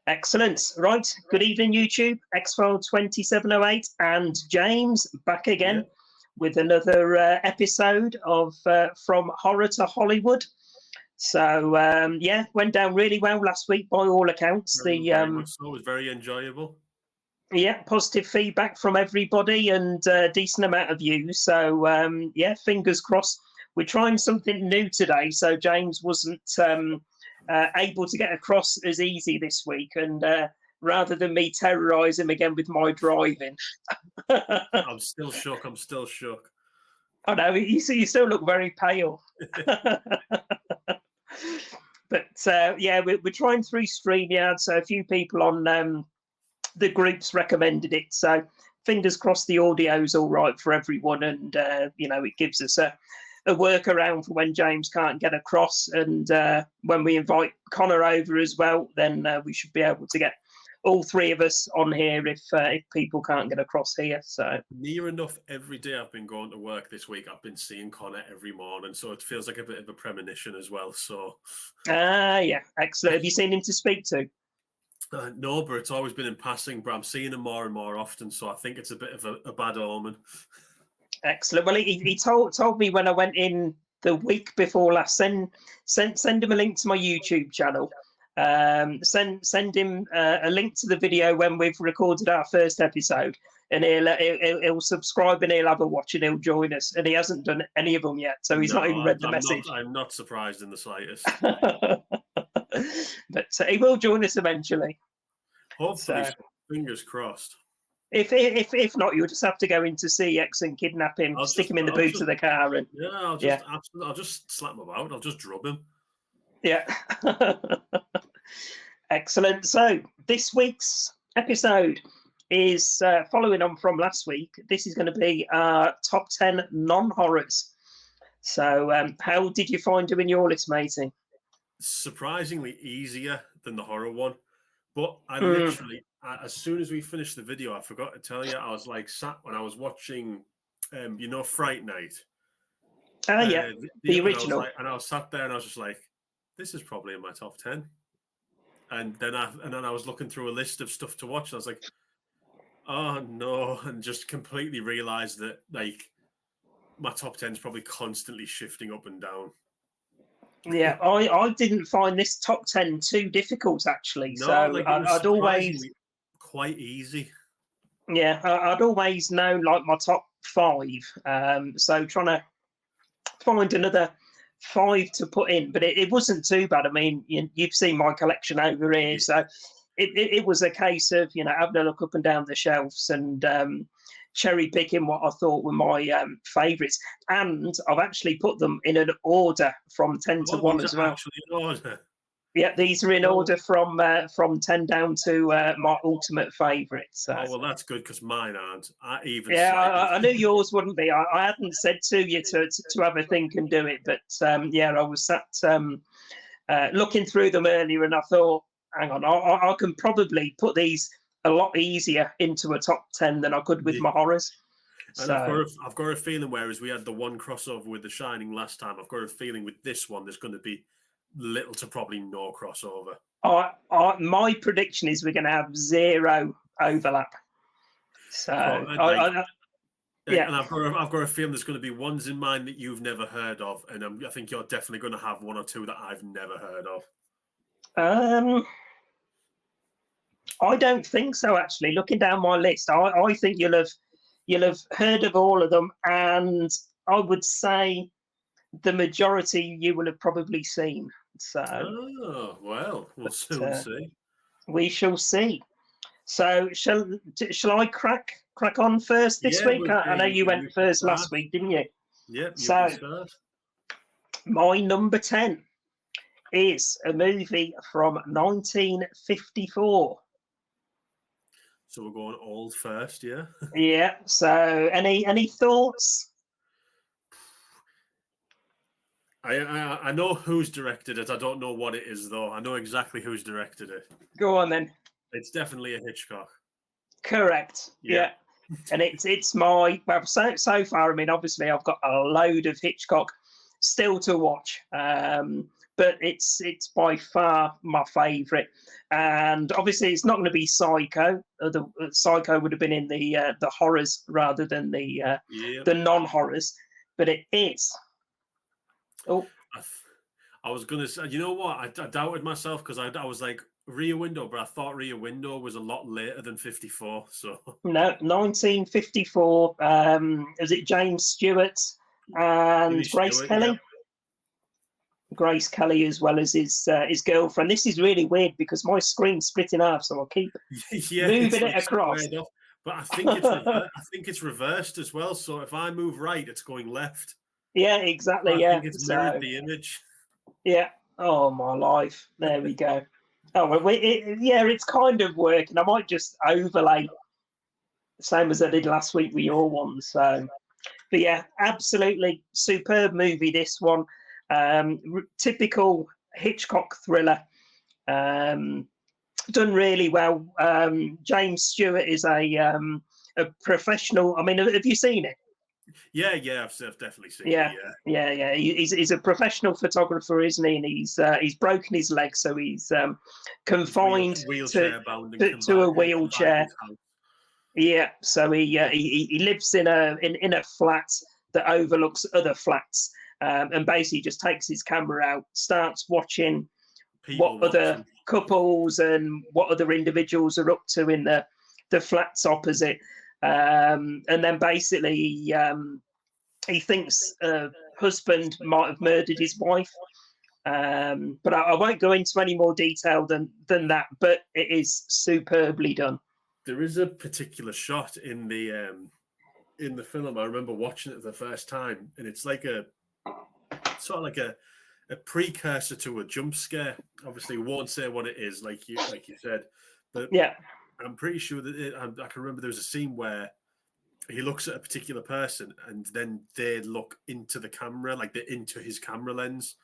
Excellent. Right. Good evening, YouTube. X-File 2708 and James back again with another episode of From Horror to Hollywood. So, went down really well last week by all accounts. Very much so. It was very enjoyable. Yeah, positive feedback from everybody and decent amount of views. So, fingers crossed. We're trying something new today. So James wasn't able to get across as easy this week. And rather than me terrorise him again with my driving. I'm still shook. I know, you still look very pale. But, we're trying through StreamYard. So a few people on the groups recommended it. So fingers crossed the audio's all right for everyone. And, it gives us a workaround for when James can't get across. And when we invite Connor over as well, then we should be able to get all three of us on here if people can't get across here. So near enough every day I've been going to work this week, I've been seeing Connor every morning. So it feels like a bit of a premonition as well. So excellent. Have you seen him to speak to? No, but it's always been in passing, but I'm seeing him more and more often. So I think it's a bit of a bad omen. Excellent. Well, he told me when I went in the week before last, send him a link to my YouTube channel. Send him a link to the video when we've recorded our first episode, and he'll subscribe and he'll have a watch and he'll join us. And he hasn't done any of them yet, so he's not even read the message. I'm not surprised in the slightest. But he will join us eventually. Hopefully, fingers crossed. If not, you'll just have to go into CX and kidnap him, stick him in the boot of the car, and I'll just slap him about. I'll just drub him. Yeah. Excellent. So this week's episode is following on from last week. This is going to be our top 10 non-horrors. So how did you find doing your list, matey? Surprisingly easier than the horror one. But I literally, as soon as we finished the video, I forgot to tell you, I was like sat when I was watching, Fright Night. The original. And I was sat there and I was just like, this is probably in my top 10. And then I was looking through a list of stuff to watch. And I was like, oh no, and just completely realized that like my top 10 is probably constantly shifting up and down. Yeah, I didn't find this top 10 too difficult, actually. No, so I'd always quite easy. Yeah, I'd always know like my top 5. So trying to find another 5 to put in, but it wasn't too bad. I mean, you've seen my collection over here, so it was a case of having a look up and down the shelves and cherry picking what I thought were my favourites, and I've actually put them in an order from 10 to 1 as well. Actually in order. Yeah, these are in order from 10 down to my ultimate favourites. So. Oh well, that's good because mine aren't. I knew yours wouldn't be. I hadn't said to you to have a think and do it, but I was sat looking through them earlier, and I thought, hang on, I can probably put these a lot easier into a top 10 than I could with my horrors. And so, I've got a feeling, whereas we had the one crossover with The Shining last time, I've got a feeling with this one there's going to be little to probably no crossover. My prediction is we're going to have 0 overlap. So and I've got a feeling there's going to be ones in mind that you've never heard of, and I think you're definitely going to have 1 or 2 that I've never heard of. I don't think so, actually. Looking down my list, I think you'll have heard of all of them, and I would say the majority you will have probably seen. So, we'll soon see. We shall see. So, shall I crack on first this week? I know you went first last week, didn't you? Yep. So, my number 10 is a movie from 1954. So we're going old first, yeah? Yeah. So any thoughts? I know who's directed it. I don't know what it is, though. I know exactly who's directed it. Go on, then. It's definitely a Hitchcock. Correct. Yeah. And it's my... Well, so far, I mean, obviously, I've got a load of Hitchcock still to watch. but it's by far my favourite. And obviously, it's not going to be Psycho. Psycho would have been in the horrors rather than Yeah. the non-horrors, but it is. Oh, I was gonna say, you know what? I doubted myself because I was like Rear Window, but I thought Rear Window was a lot later than 54. So no, 1954. Is it James Stewart and Jimmy Grace Stewart, Kelly? yeah. Grace Kelly, as well as his girlfriend. This is really weird because my screen's split in half, so I'll keep Yeah, moving it's it like across. squared off. But I think it's reversed as well. So if I move right, it's going left. Yeah, exactly. I Yeah, think it's mirrored the image. yeah. Oh my life! There we go. Oh well, yeah, it's kind of working. I might just overlay, same as I did last week with your one. So, but yeah, absolutely superb movie. This one, typical Hitchcock thriller. Done really well. James Stewart is a professional. I mean, have you seen it? Yeah, I've definitely seen Yeah, it. Yeah. yeah. He's a professional photographer, isn't he? And he's broken his leg, so he's confined wheelchair bound and to a wheelchair. combined. Yeah, so he lives in a flat that overlooks other flats, and basically just takes his camera out, starts watching People what other watching. couples and what other individuals are up to in the flats opposite, and then basically he thinks a husband might have murdered his wife. But I won't go into any more detail than that. But it is superbly done. There is a particular shot in the film. I remember watching it the first time, and it's like a sort of like a precursor to a jump scare. Obviously, we won't say what it is, like you said, but Yeah, I'm pretty sure that I can remember there was a scene where he looks at a particular person, and then they look into the camera, like they're into his camera lens,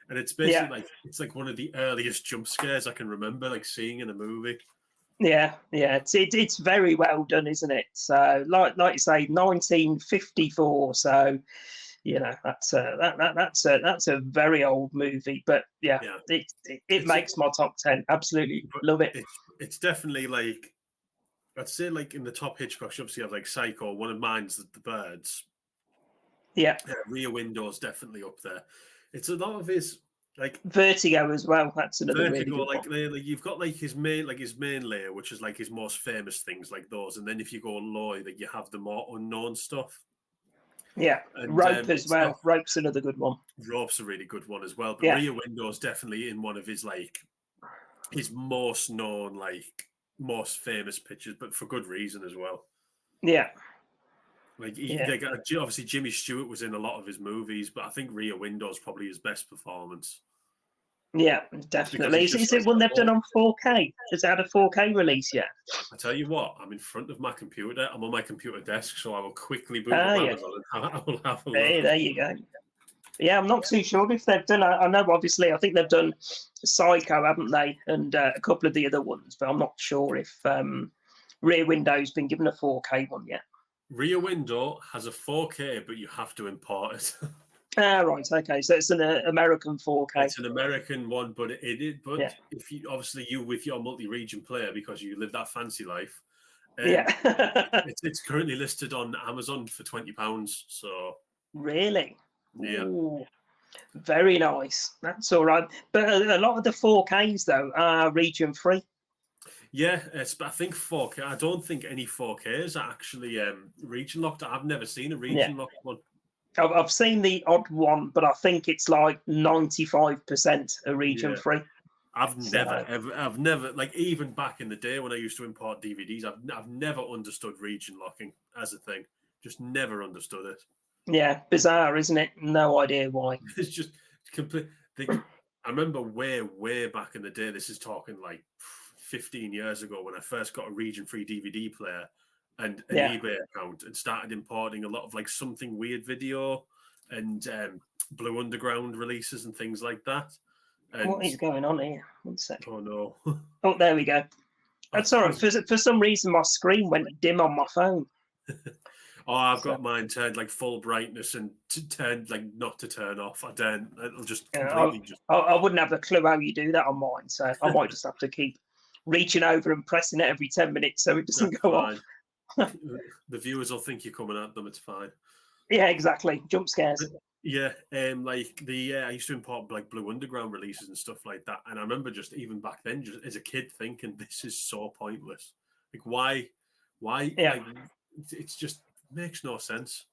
and it's basically it's like one of the earliest jump scares I can remember, like seeing in a movie. yeah. It's very well done, isn't it? So, like you say, 1954. So, you know, that's a very old movie. But yeah. It makes my top 10. Absolutely love it. It's definitely like, I'd say, like in the top Hitchcock, you obviously have like Psycho. One of mine's The Birds. Yeah. Rear Window's definitely up there. It's a lot of his like Vertigo as well. That's another Vertigo. really good like you've got like his main layer, which is like his most famous things, like those. And then if you go low, like you have the more unknown stuff. Yeah, and, Rope as well. Rope's another good one. Rope's a really good one as well. But Rear Window's definitely in one of his his most known, most famous pictures, but for good reason as well. Yeah. Obviously Jimmy Stewart was in a lot of his movies, but I think Rear Window's probably his best performance. Yeah, definitely. Is it one they've done on 4K? Has it had a 4K release yet? I tell you what, I'm in front of my computer. I'm on my computer desk, so I will quickly boot up Amazon and I will have a look. Hey, there you go. Yeah, I'm not too sure if they've done. I know, obviously, I think they've done Psycho, haven't they? And a couple of the other ones, but I'm not sure if Rear Window's been given a 4K one yet. Rear Window has a 4K, but you have to import it. Right. Okay. So it's an American 4K. It's an American one, but if you with your multi-region player, because you live that fancy life, it's currently listed on Amazon for £20. So really, yeah, ooh, very nice. That's all right. But a lot of the 4Ks though are region free. Yeah, I think 4K. I don't think any 4Ks are actually region locked. I've never seen a region locked one. I've seen the odd one, but I think it's like 95% a region free. I've never, like, even back in the day when I used to import DVDs, I've never understood region locking as a thing. Just never understood it. Yeah, bizarre, isn't it? No idea why. It's just complete. I remember way back in the day. This is talking like 15 years ago when I first got a region-free DVD player and an eBay account and started importing a lot of like Something Weird video and Blue Underground releases and things like that. And what is going on here? 1 second. Oh no. Oh, there we go. That's all right. For some reason, my screen went dim on my phone. Oh, I've So, got mine turned like full brightness and turned like not to turn off. I don't. It'll just you know, completely just. I wouldn't have a clue how you do that on mine, so I might just have to keep reaching over and pressing it every 10 minutes so it doesn't That's go fine. off. The viewers will think you're coming at them. It's fine. Yeah, exactly. Jump scares. Yeah, like I used to import like Blue Underground releases and stuff like that, and I remember just even back then, just as a kid, thinking this is so pointless. Like, why? Yeah. Like, it's just makes no sense.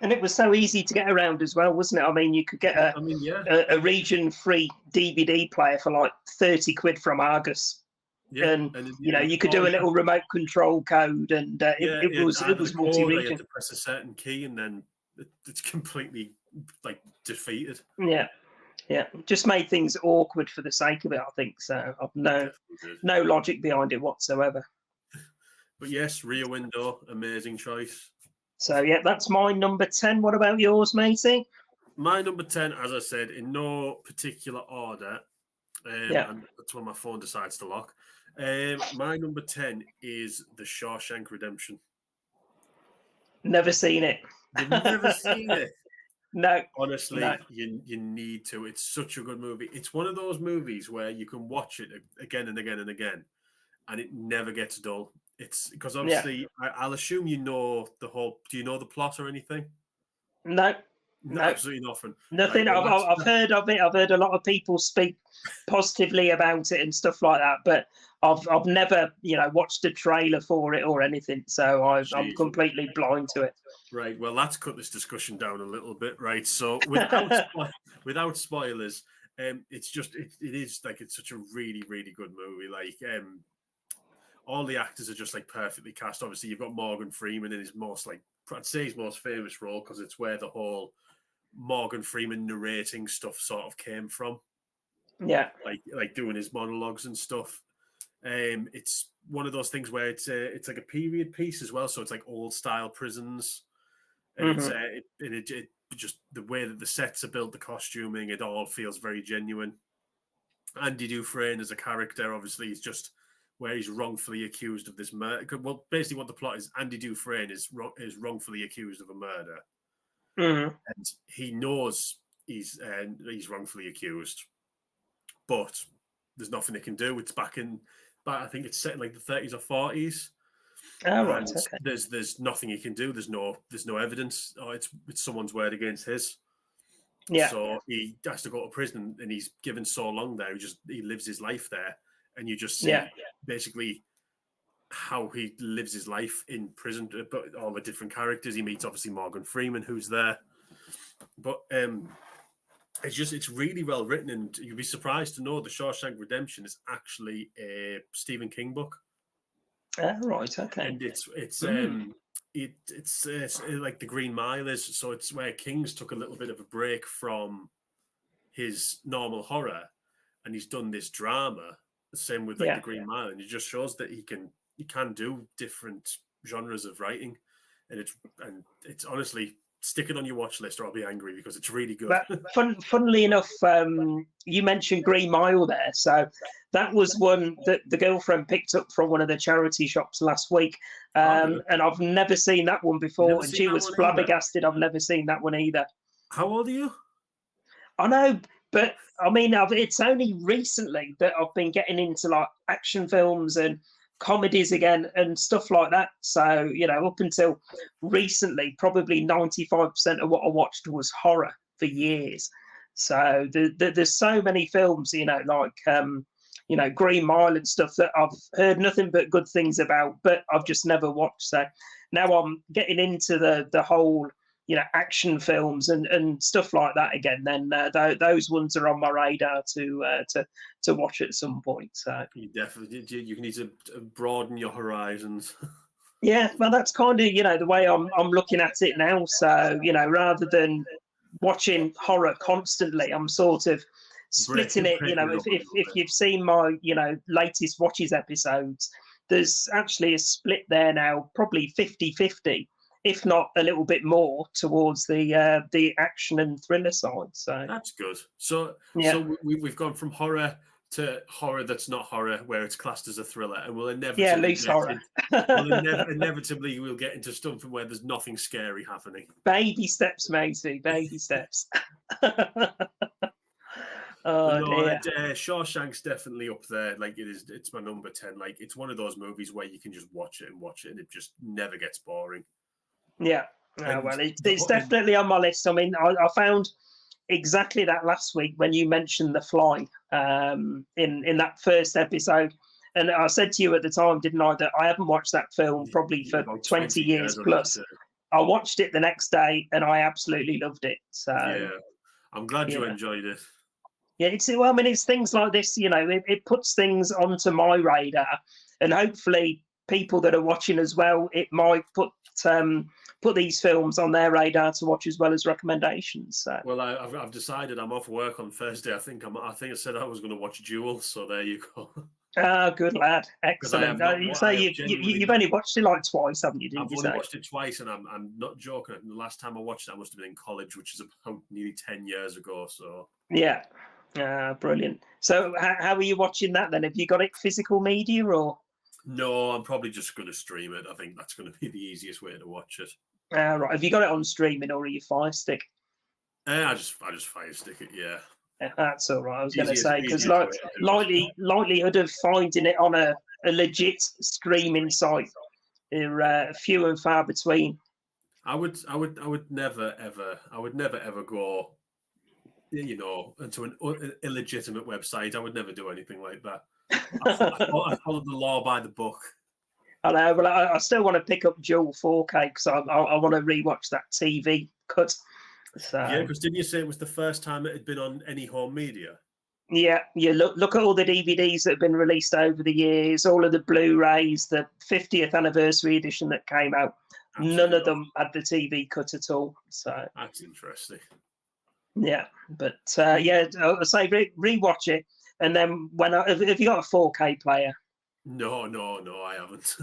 And it was so easy to get around as well, wasn't it? I mean, you could get I mean, yeah, a region-free DVD player for like 30 quid from Argus. yeah, And and you could do a little remote control code, and it was the code, you multi-region. had to press a certain key, and then it's completely like defeated. Yeah, just made things awkward for the sake of it. I think so. I've Definitely did. no logic behind it whatsoever. But yes, Rear Window, amazing choice. So yeah, that's my number 10. What about yours, matey? My number 10, as I said, in no particular order. Yeah. And that's when my phone decides to lock. My number 10 is The Shawshank Redemption. Never seen it. You've never seen it? No. Honestly, No. you need to. It's such a good movie. It's one of those movies where you can watch it again and again and again, and it never gets dull. It's because obviously, I'll assume you know the whole. Do you know the plot or anything? No. No, absolutely nothing. Nothing. Right, well, I've heard of it. I've heard a lot of people speak positively about it and stuff like that, but I've never watched a trailer for it or anything, so I'm completely blind to it. Right. Well, let's cut this discussion down a little bit. Right. So without spoilers, it's just it is like it's such a really good movie. Like all the actors are just like perfectly cast. Obviously, you've got Morgan Freeman in his most I'd say his most famous role because it's where the whole Morgan Freeman narrating stuff sort of came from. Yeah. Like doing his monologues and stuff. It's one of those things where it's like a period piece as well. So it's like old style prisons. And it just the way that the sets are built, the costuming, it all feels very genuine. Andy Dufresne as a character, obviously, is just where he's wrongfully accused of this murder. Well, basically, what the plot is, Andy Dufresne is wrongfully accused of a murder, and he knows he's wrongfully accused, but there's nothing they can do. It's back I think it's set in like the 30s or 40s. Oh, right. Okay. There's nothing he can do. There's no evidence. Oh, it's someone's word against his. Yeah. So he has to go to prison, and he's given so long there. He lives his life there, and you just see basically how he lives his life in prison. But all the different characters he meets. Obviously, Morgan Freeman, who's there. But it's really well written, and you'd be surprised to know The Shawshank Redemption is actually a Stephen King book. Oh, right. Okay. And it's like The Green Mile is. So it's where King's took a little bit of a break from his normal horror, and he's done this drama. The same with The Green Mile, and it just shows that he can do different genres of writing, and it's honestly, stick it on your watch list or I'll be angry because it's really good. But funnily enough, you mentioned Green Mile there. So that was one that the girlfriend picked up from one of the charity shops last week. And I've never seen that one before. And she was flabbergasted. I've never seen that one either. How old are you? I know, but I mean, it's only recently that I've been getting into like action films and comedies again and stuff like that. So, up until recently, probably 95% of what I watched was horror for years. So there's so many films, like, Green Mile and stuff that I've heard nothing but good things about, but I've just never watched. So now I'm getting into the whole, action films and stuff like that again. Then those ones are on my radar to watch at some point. So you definitely you need to broaden your horizons. Yeah, well, that's kind of the way I'm looking at it now. So rather than watching horror constantly, I'm sort of splitting it. If you've seen my latest Watches episodes, there's actually a split there now, probably 50-50. If not a little bit more towards the action and thriller side. So that's good. So we've gone from horror to horror that's not horror, where it's classed as a thriller, and we'll inevitably Yeah, loose horror. inevitably we'll get into something where there's nothing scary happening. Baby steps, matey. Baby steps. But Oh no, dear. Shawshank's definitely up there. Like it's my number 10. Like it's one of those movies where you can just watch it, and it just never gets boring. Yeah. And Well, it's the whole- definitely on my list. I mean, I found exactly that last week when you mentioned The Fly in that first episode. And I said to you at the time, didn't I, that I haven't watched that film probably for about 20 years or plus. so. I watched it the next day and I absolutely loved it. So Yeah, I'm glad you yeah. enjoyed it. Yeah, I mean, it's things like this, it puts things onto my radar, and hopefully people that are watching as well, it might put these films on their radar to watch as well as recommendations. So. Well, I've decided I'm off work on Thursday. I think I said I was going to watch Duel, so there you go. Ah, good lad, excellent. So you've only watched it like twice, haven't you? I've only watched it twice, and I'm not joking. The last time I watched it, I must have been in college, which is about nearly 10 years ago. So yeah, brilliant. So how are you watching that then? Have you got it physical media or? No, I'm probably just going to stream it. I think that's going to be the easiest way to watch it. Right. Have you got it on streaming or are you Fire Stick? I just Fire Stick it. Yeah. That's all right. I was going to Easiest- say because easiest way to do it. likelihood of finding it on a legit streaming site are few and far between. I would never ever go, into an illegitimate website. I would never do anything like that. I followed the law by the book. I know, but I still want to pick up Duel 4K because I want to rewatch that TV cut. So Yeah, because didn't you say it was the first time it had been on any home media? yeah, you look at all the DVDs that have been released over the years, all of the Blu-rays, the 50th anniversary edition that came out. Absolutely None of not. them had the TV cut at all. So That's interesting. yeah, but yeah, I say rewatch it, and then if you got a 4K player, No, I haven't.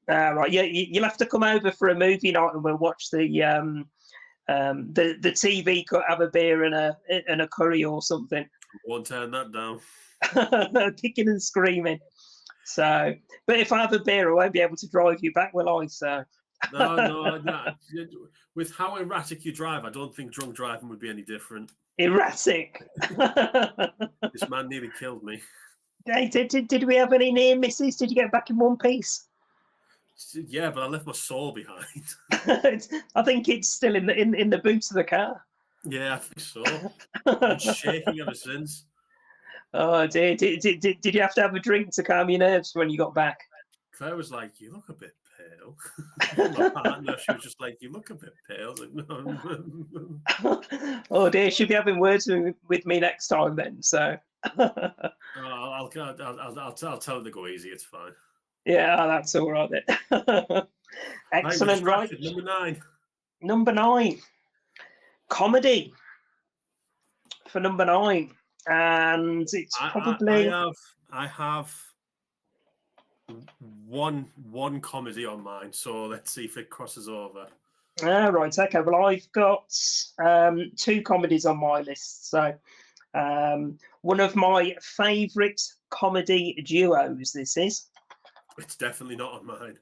right, yeah, you'll have to come over for a movie night, and we'll watch the TV cut, have a beer and a curry or something. Won't turn that down. Kicking and screaming. So, but if I have a beer, I won't be able to drive you back, will I? So. No. With how erratic you drive, I don't think drunk driving would be any different. Erratic. This man nearly killed me. Hey, did we have any near misses? Did you get back in one piece? Yeah, but I left my soul behind. I think it's still in the boot of the car. Yeah, I think so. I've been shaking ever since. Oh dear! Did you have to have a drink to calm your nerves when you got back? Claire was like, "You look a bit pale." My partner, she was just like, "You look a bit pale." I was like, no. Oh dear! She'll be having words with me next time then. So. I'll tell her to go easy. It's fine. Yeah, that's all right then. Excellent. Right. Number 9. Comedy for number 9, and it's probably I have one comedy on mine, so let's see if it crosses over. Right, okay. Well, I've got 2 comedies on my list. So one of my favourite comedy duos, this is. It's definitely not on mine.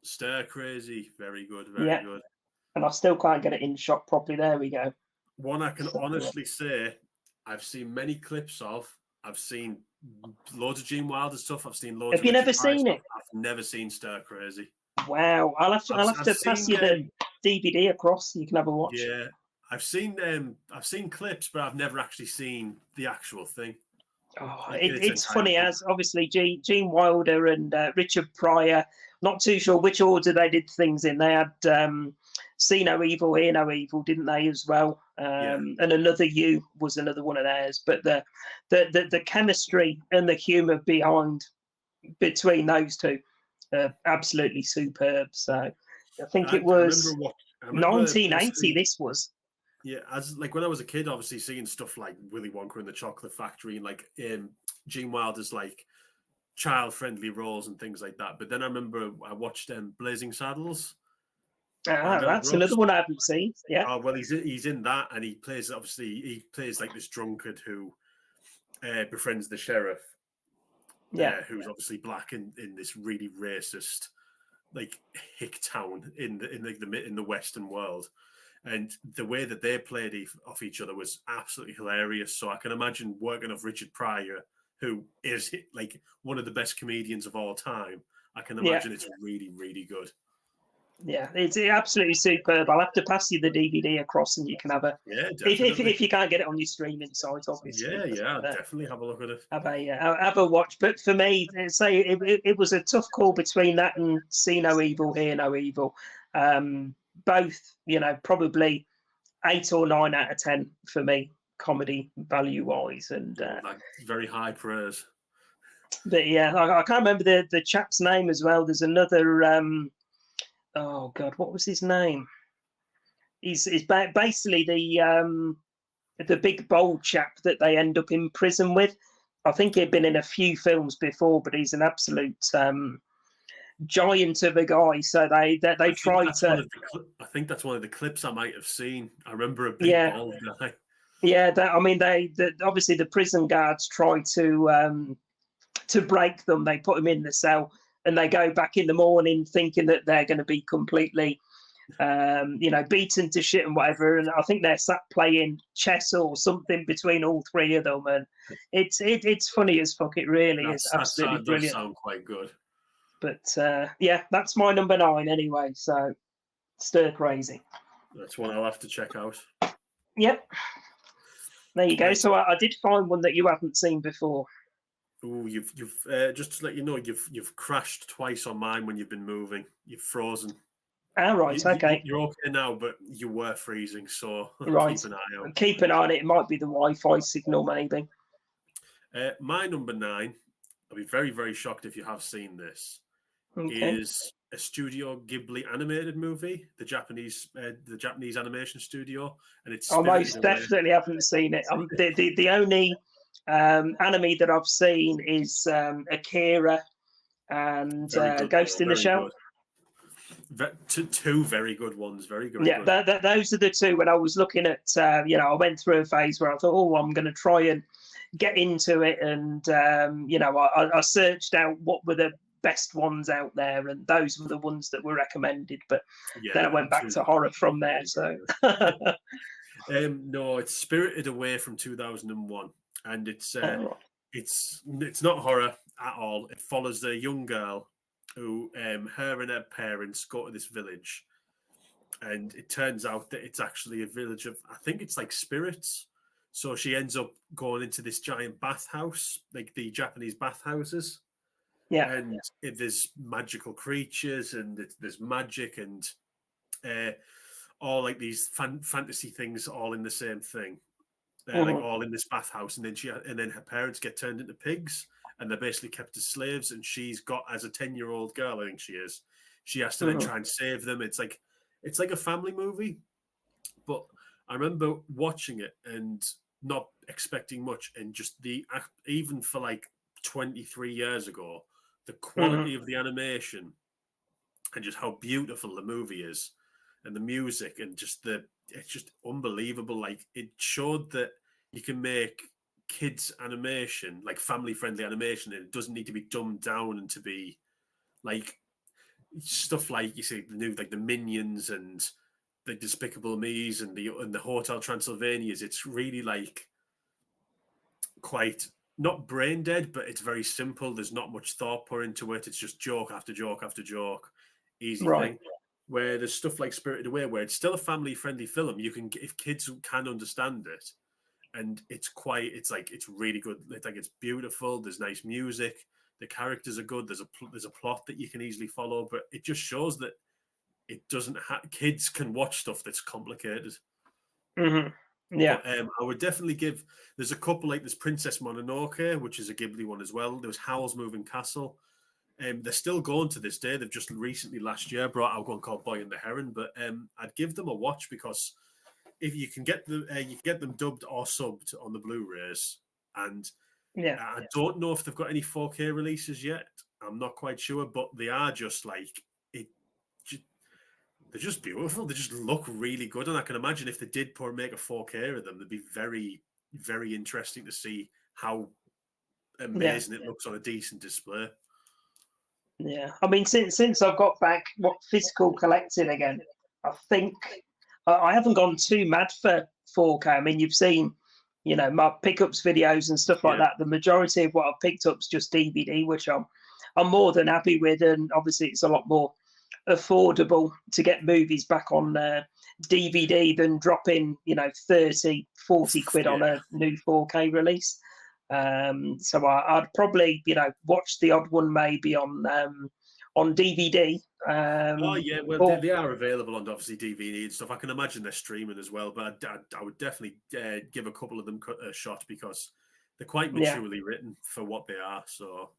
Stir Crazy, very good, very good. And I still can't get it in shot properly. There we go. One I can honestly say I've seen many clips of. I've seen loads of Gene Wilder stuff. I've seen loads. Have you never seen it? I've never seen Stir Crazy. Wow, I'll have to pass you the DVD across. So you can have a watch. Yeah, I've seen clips, but I've never actually seen the actual thing. Oh, it's funny as obviously Gene Wilder and Richard Pryor. Not too sure which order they did things in. They had See No Evil, Hear No Evil, didn't they, as well? And Another You was another one of theirs. But the chemistry and the humour between those two, absolutely superb. So I think it was 1980. This was. Yeah, as like when I was a kid, obviously seeing stuff like Willy Wonka and the Chocolate Factory and like Gene Wilder's like child-friendly roles and things like that. But then I remember I watched Blazing Saddles. That's another one I haven't seen. Yeah. Oh well, he's in that, and he plays like this drunkard who befriends the sheriff, Yeah, who's obviously black in this really racist, like hick town in the Western world, and the way that they played off each other was absolutely hilarious. So I can imagine working off Richard Pryor, who is like one of the best comedians of all time. I can yeah, imagine it's really, really good. yeah. It's absolutely superb. I'll have to pass you the DVD across, and you can have a Yeah, if definitely. you can't get it on your streaming site, obviously. Yeah, But, definitely have a look at it. have a watch. But for me, say it was a tough call between that and See No Evil, Hear No Evil. Both, probably 8 or 9 out of 10 for me, comedy value wise. And Like very high praise. but yeah, I can't remember the chap's name as well. There's another. Oh God, what was his name? He's basically the big bold chap that they end up in prison with. I think he'd been in a few films before, but he's an absolute giant of a guy. So they try to. I think that's one of the clips I might have seen. I remember a big Yeah, bald guy. yeah. I mean, obviously the prison guards try to break them. They put him in the cell, and they go back in the morning thinking that they're going to be completely beaten to shit and whatever. And I think they're sat playing chess or something between all three of them. And it's funny as fuck. It really is absolutely That does brilliant. sound quite good. But yeah, that's my number 9 anyway. So stir crazy. That's one I'll have to check out. Yep. There you go. Right. So I did find one that you haven't seen before. Oh, you've just to let you know, you've crashed twice on mine when you've been moving. You've frozen. Ah, right. Okay. You're okay now, but you were freezing, so Right. keep an eye out. Keep an eye on it. It might be the Wi-Fi signal, maybe. My number 9, I'll be very, very shocked if you have seen this, Okay. is a Studio Ghibli animated movie, the Japanese animation studio, and it's I most definitely haven't seen it. The only anime that I've seen is Akira and Ghost in the Shell. Two very good ones. Very good. Yeah, those are the two. When I was looking at, I went through a phase where I thought, oh, I'm going to try and get into it, and I searched out what were the best ones out there, and those were the ones that were recommended. But then I went back to horror from there. So no, it's Spirited Away from 2001, and it's not horror at all. It follows a young girl who her and her parents go to this village, and it turns out that it's actually a village of, I think it's like spirits. So she ends up going into this giant bathhouse, like the Japanese bathhouses. Yeah. And there's magical creatures, and there's magic, and all like these fantasy things all in the same thing. Like all in this bathhouse, and then her parents get turned into pigs, and they're basically kept as slaves. And she's got, as a 10-year-old girl, I think she has to then try and save them. It's like a family movie. But I remember watching it and not expecting much, and just even for like 23 years ago, the quality of the animation and just how beautiful the movie is, and the music, and it's just unbelievable. Like, it showed that you can make kids animation, like family friendly animation, and it doesn't need to be dumbed down and to be like stuff like you see the new, like the Minions and the Despicable Me's and the Hotel Transylvania's. It's really like quite not brain dead, but it's very simple. There's not much thought put into it. It's just joke after joke after joke, easy thing. Where there's stuff like Spirited Away, where it's still a family-friendly film. You can, if kids can understand it, and it's really good. It's beautiful. There's nice music. The characters are good. There's a plot that you can easily follow, but it just shows that it doesn't kids can watch stuff that's complicated. Yeah. But I would definitely give. There's a couple like this Princess Mononoke, which is a Ghibli one as well. There was Howl's Moving Castle. They're still going to this day. They've just recently last year brought out one called Boy and the Heron. But I'd give them a watch, because if you can get you can get them dubbed or subbed on the Blu-rays. And I don't know if they've got any 4K releases yet. I'm not quite sure, but they are just like it. They're just beautiful. They just look really good, and I can imagine if they did make a 4K of them, they'd be very, very interesting to see how amazing it looks on a decent display. Yeah, I mean, since I've got back physical collecting again, I think I haven't gone too mad for 4K. I mean, you've seen, my pickups videos and stuff like Yeah. that. The majority of what I've picked up is just DVD, which I'm more than happy with, and obviously it's a lot more affordable to get movies back on DVD than dropping 30, 40 quid on a new 4K release. So I'd probably watch the odd one maybe on DVD. Oh yeah, well or- they are available on obviously DVD and stuff. I can imagine they're streaming as well, but I would definitely give a couple of them a shot because they're quite Yeah. maturely written for what they are. So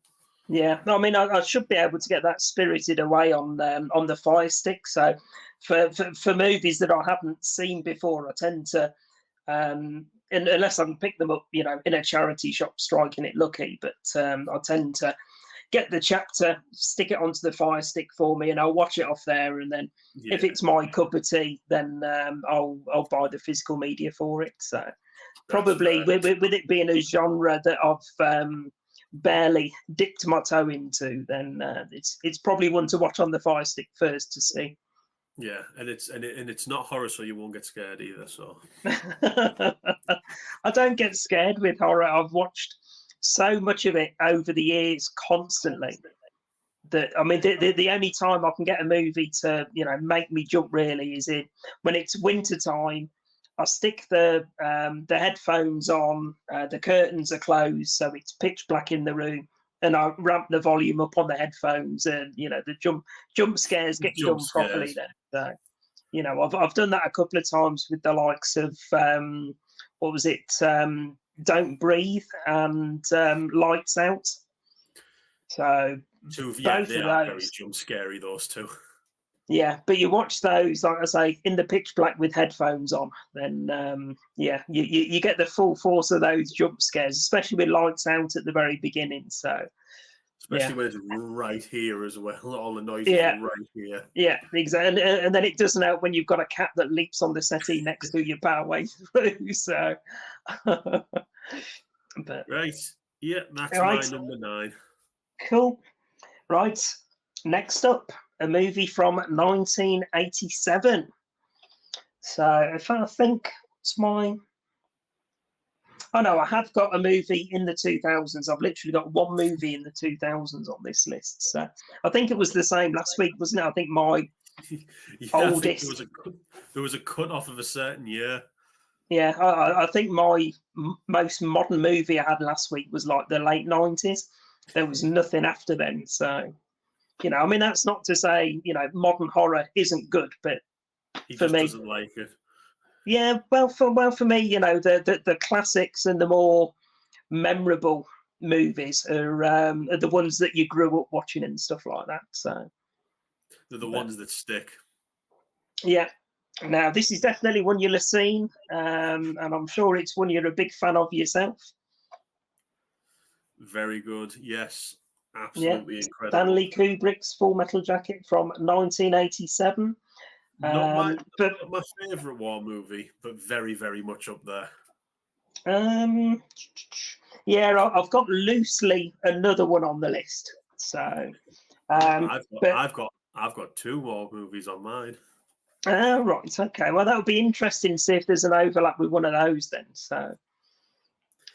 Yeah, no, I mean, I should be able to get that Spirited Away on the Fire Stick. So for movies that I haven't seen before, I tend to, unless I can pick them up, in a charity shop, striking it lucky. But I tend to get the chapter, stick it onto the Fire Stick for me, and I'll watch it off there. And then if it's my cup of tea, then I'll buy the physical media for it. So probably with it being a genre that I've barely dipped my toe into, then it's probably one to watch on the Fire Stick first to see. yeah, and it's not horror, so you won't get scared either. So I don't get scared with horror. I've watched so much of it over the years, constantly. That I mean, the only time I can get a movie to make me jump really is when it's winter time. I stick the headphones on, the curtains are closed, so it's pitch black in the room, and I ramp the volume up on the headphones, and the jump scares get you done properly then. So, I've done that a couple of times with the likes of what was it? Don't Breathe and Lights Out. So yeah, both they of are those. very jump scary. Those two. Yeah, but you watch those, like I say, in the pitch black with headphones on, then you get the full force of those jump scares, especially with Lights Out at the very beginning. So especially when it's right here as well, all the noises Yeah. right here. Yeah, exactly. And then it doesn't help when you've got a cat that leaps on the settee next to you part way through. So, but Right, yeah, that's Right. my number 9. cool. Right. Next up, a movie from 1987. So if I think it's mine. Oh no, I have got a movie in the 2000s. I've literally got one movie in the 2000s on this list. So I think it was the same last week, wasn't it? I think my Yeah, oldest. I think there was a cut off of a certain year. Yeah, I think my most modern movie I had last week was like the late 90s. There was nothing after then. So, I mean, that's not to say, modern horror isn't good, but He for just me, doesn't like it. yeah, well, for me, the classics and the more memorable movies are the ones that you grew up watching and stuff like that. So They're the ones that stick. yeah. Now this is definitely one you'll have seen, and I'm sure it's one you're a big fan of yourself. Very good. Yes, absolutely incredible. Stanley Kubrick's Full Metal Jacket from 1987. Not my favourite war movie, but very, very much up there. Yeah, I've got loosely another one on the list. So, I've got 2 war movies on mine. Right, okay. Well, that would be interesting to see if there's an overlap with one of those then. So,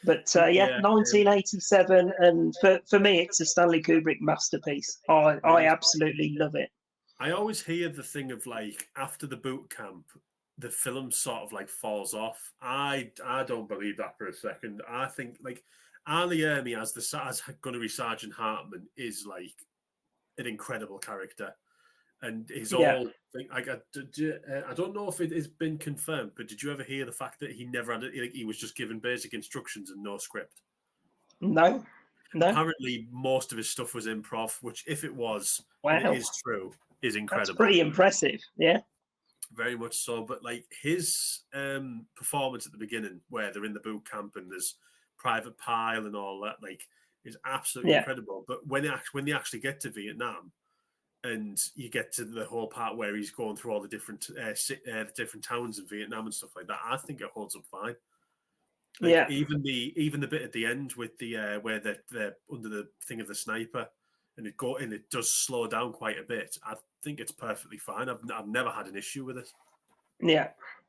but 1987, and for me, it's a Stanley Kubrick masterpiece. I absolutely love it. I always hear the thing of like after the boot camp, the film sort of like falls off. I don't believe that for a second. I think like Ali Ermey as Gunnery Sergeant Hartman is like an incredible character, and his whole thing. I don't know if it has been confirmed, but did you ever hear the fact that he never had it? Like, he was just given basic instructions and no script? No. Apparently, most of his stuff was improv, which, if it was, and it is true, is incredible. That's pretty impressive. Yeah. Very much so. But like his performance at the beginning, where they're in the boot camp and there's Private Pile and all that, like, is absolutely incredible. But when they actually get to Vietnam, and you get to the whole part where he's going through all the different different towns in Vietnam and stuff like that, I think it holds up fine. Like Yeah. even the bit at the end with the where they're under the thing of the sniper, and it does slow down quite a bit. I think it's perfectly fine. I've never had an issue with it. Yeah.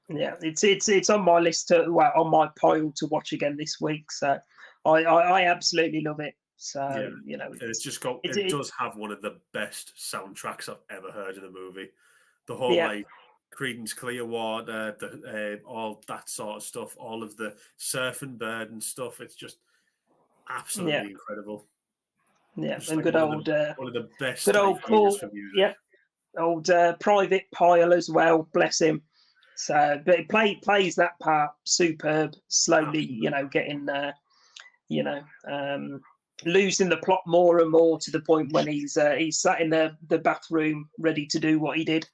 Yeah. It's on my list to well, on my pile to watch again this week. So I absolutely love it. Yeah, So you know, and it does have one of the best soundtracks I've ever heard in a movie. The whole yeah. like Creedence Clearwater, all that sort of stuff, all of the Surfing Bird and stuff. It's just Yeah. absolutely incredible. Yeah. Just And like one of the best good like old eras cool. for music. Yeah. Old Private Pile as well. Bless him. So, but it plays that part superb. Slowly, you know, getting you know, losing the plot more and more to the point when he's sat in the bathroom ready to do what he did.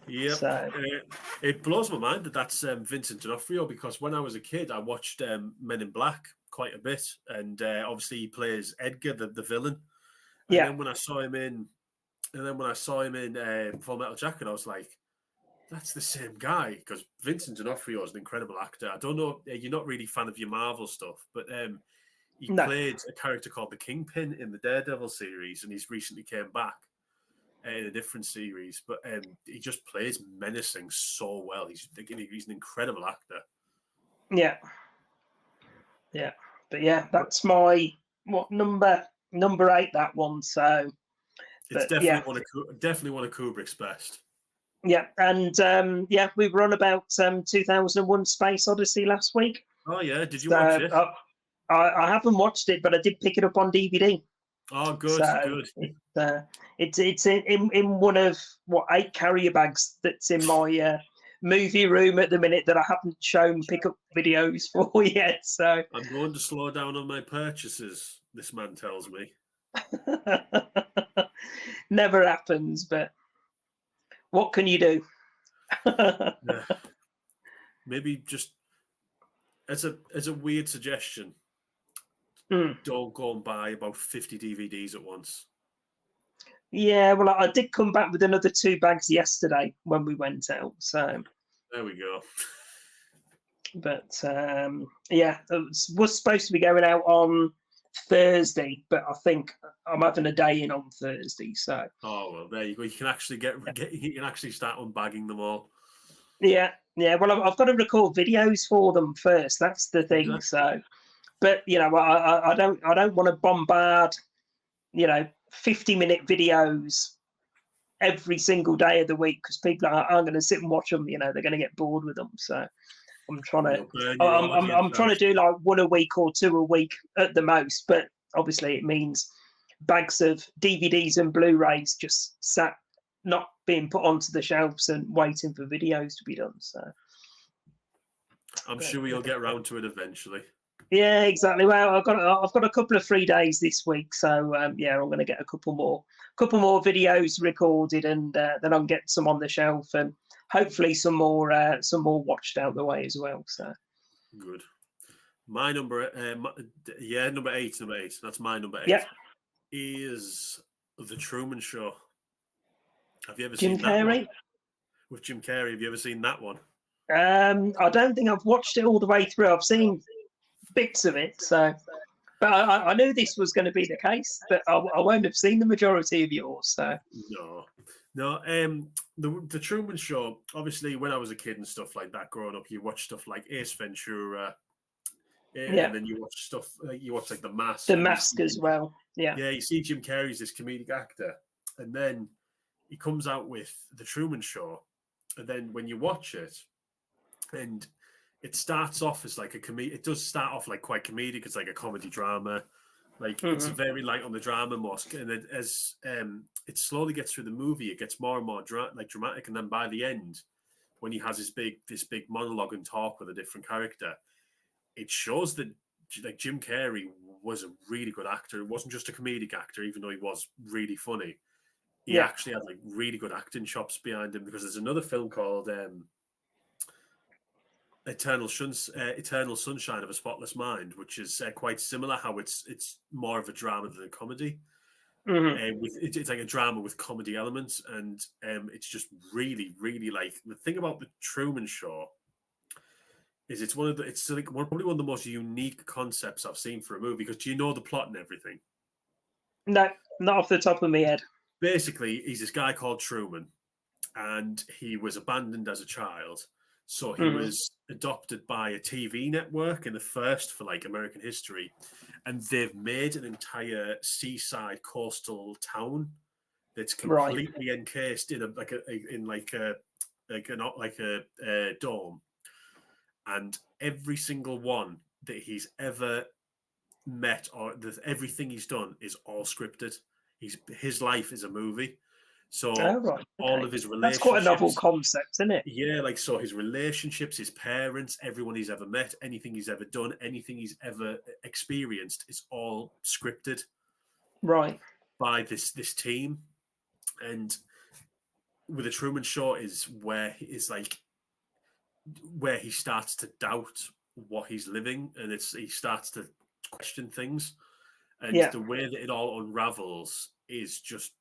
Yep. So It blows my mind that that's Vincent D'Onofrio, because when I was a kid, I watched Men in Black quite a bit, and obviously he plays Edgar, the villain. And yeah, then when I saw him in, Full Metal Jacket, I was like, that's the same guy, because Vincent D'Onofrio is an incredible actor. I don't know, you're not really a fan of your Marvel stuff, but he no, played a character called the Kingpin in the Daredevil series, and he's recently came back in a different series. But he just plays menacing so well. He's an incredible actor. yeah, yeah. But yeah, that's my number 8, that one. So, It's but yeah, definitely one of Kubrick's best. yeah, and yeah, we were on about 2001: Space Odyssey last week. Oh yeah, did you So watch it? I haven't watched it, but I did pick it up on DVD. Oh, good, So good. it's in one of 8 carrier bags that's in my movie room at the minute that I haven't shown pickup videos for yet. So I'm going to slow down on my purchases, this man tells me. never happens, but what can you do? Yeah. Maybe just as a weird suggestion, don't go and buy about 50 DVDs at once. Yeah, well, I did come back with another 2 bags yesterday when we went out. So There we go. but yeah, it was supposed to be going out on Thursday, but I think I'm having a day in on Thursday. So Oh well, there you go. You can actually you can actually start unbagging them all. yeah, yeah. Well, I've got to record videos for them first. That's the thing. Exactly. So, but you know, I don't want to bombard 50-minute videos every single day of the week, because people are going to sit and watch them. You know, they're going to get bored with them. So I'm trying to I'm trying to do like 1 a week or 2 a week at the most, but obviously it means bags of DVDs and Blu-rays just sat not being put onto the shelves and waiting for videos to be done. So I'm sure you'll get around to it eventually. yeah, exactly. Well, I've got a couple of free days this week, so yeah, I'm going to get a couple more videos recorded, and then I'll get some on the shelf, and hopefully some more watched out the way as well. So good. My number, number eight. That's my number 8. Yeah. Is The Truman Show. Have you ever Jim seen that Carrey? one? With Jim Carrey, have you ever seen that one? I don't think I've watched it all the way through. I've seen bits of it, so. But I knew this was going to be the case, but I won't have seen the majority of yours. So No. The Truman Show. Obviously, when I was a kid and stuff like that, growing up, you watch stuff like Ace Ventura, and then you watch stuff. You watch like The Mask. The Mask as well. Yeah. Yeah, you see Jim Carrey's this comedic actor, and then he comes out with The Truman Show, and then when you watch it, and it starts off as like a comedy. It does start off like quite comedic. It's like a comedy drama. Like it's very light on the drama mosque, and then as it slowly gets through the movie, it gets more and more dramatic, and then by the end, when he has this big monologue and talk with a different character, it shows that like Jim Carrey was a really good actor. It wasn't just a comedic actor, even though he was really funny. He actually had like really good acting chops behind him, because there's another film called Eternal Sunshine of a Spotless Mind, which is quite similar. How it's more of a drama than a comedy. It's like a drama with comedy elements, and it's just really, really like the thing about the Truman Show is it's one of the it's like probably one of the most unique concepts I've seen for a movie. Because do you know the plot and everything? No, not off the top of my head. Basically, he's this guy called Truman, and he was abandoned as a child. So he was adopted by a TV network in the first for like American history, and they've made an entire seaside coastal town that's completely encased in a dome, and every single one that he's ever met or everything he's done is all scripted. His life is a movie. So all of his relationships. That's quite a novel concept, isn't it? Yeah, like so his relationships, his parents, everyone he's ever met, anything he's ever done, anything he's ever experienced is all scripted. Right. By this team. And with the Truman Show is where he starts to doubt what he's living, and he starts to question things. And the way that it all unravels is just,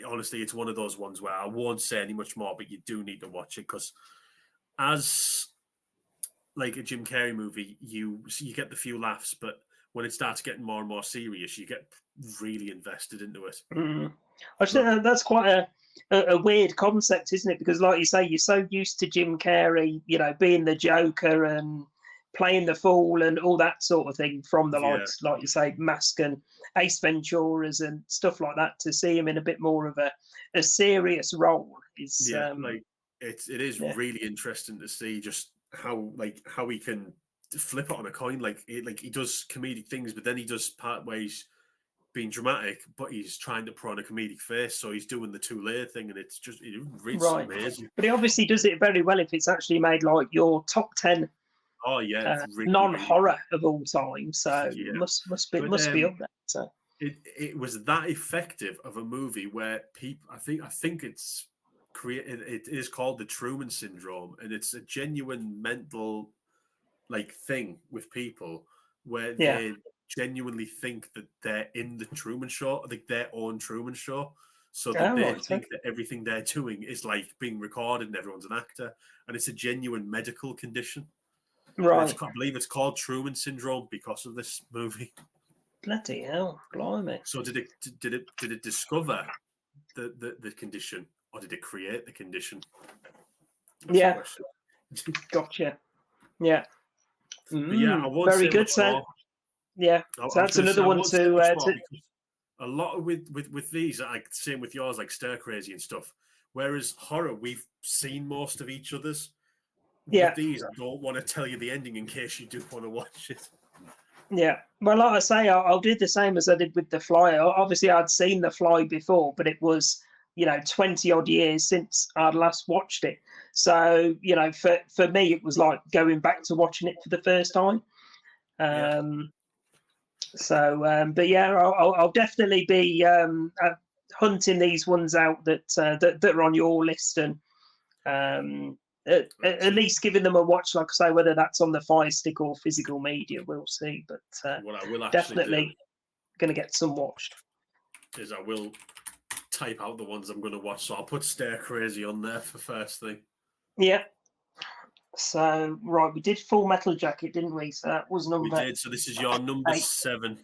honestly, it's one of those ones where I won't say any much more, but you do need to watch it, because as like a Jim Carrey movie, you get the few laughs, but when it starts getting more and more serious, you get really invested into it. I think that's quite a weird concept, isn't it? Because like you say, you're so used to Jim Carrey, being the Joker and playing the fool and all that sort of thing from the likes, like you say, Mask and Ace Venturas and stuff like that, to see him in a bit more of a serious role is it is really interesting to see just how he can flip it on a coin. Like he does comedic things, but then he does part where he's being dramatic, but he's trying to put on a comedic face, so he's doing the two-layer thing, and it's amazing. But he obviously does it very well if it's actually made like your top 10 non-horror of all time, so must be up there. So it was that effective of a movie where people, I think it's created. It is called the Truman Syndrome, and it's a genuine mental thing with people where they genuinely think that they're in the Truman Show, like their own Truman Show, so that they think that everything they're doing is like being recorded and everyone's an actor, and it's a genuine medical condition. Right. I believe it's called Truman Syndrome because of this movie. Bloody hell, blimey! So did it discover the condition, or did it create the condition? That's gotcha. Yeah. I won't very say good. So that's another one to. A lot of with these, like same with yours, like Stir Crazy and stuff. Whereas horror, we've seen most of each other's. With these, I don't want to tell you the ending in case you do want to watch it. Yeah, well, like I say, I'll do the same as I did with The Fly. Obviously, I'd seen The Fly before, but it was 20 odd years since I'd last watched it. So for me, it was like going back to watching it for the first time. But I'll definitely be hunting these ones out that are on your list, and at least giving them a watch, like I say, whether that's on the Fire Stick or physical media, we'll see. But what I will definitely going to get some watched. Is I will type out the ones I'm going to watch, so I'll put Stir Crazy on there for first thing. Yeah. So we did Full Metal Jacket, didn't we? So that was number. We did. So this is your number 8. 7.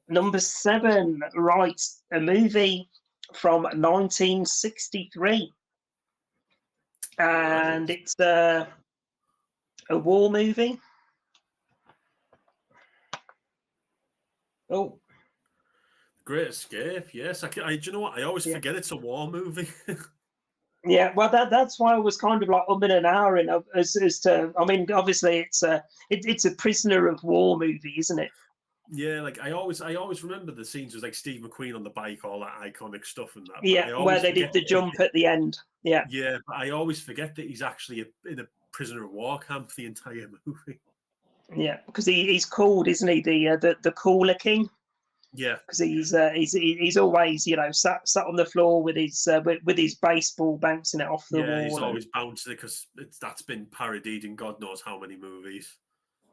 Number 7, right? A movie from 1963. And it's a war movie. Oh, Great Escape. Yes, do you know what? I always forget it's a war movie. Yeah, well, that's why I was kind of like umming and ahhing as to. I mean, obviously, it's a prisoner of war movie, isn't it? Yeah, like I always remember the scenes with like Steve McQueen on the bike, all that iconic stuff and that. Yeah, where they did the jump at the end. Yeah. Yeah, but I always forget that he's actually in a prisoner of war camp the entire movie. Yeah, because he's called, isn't he, the Cooler King? Yeah, because he's always sat on the floor with his baseball bouncing it off the wall. Yeah, he's always bouncing it because that's been parodied in God knows how many movies.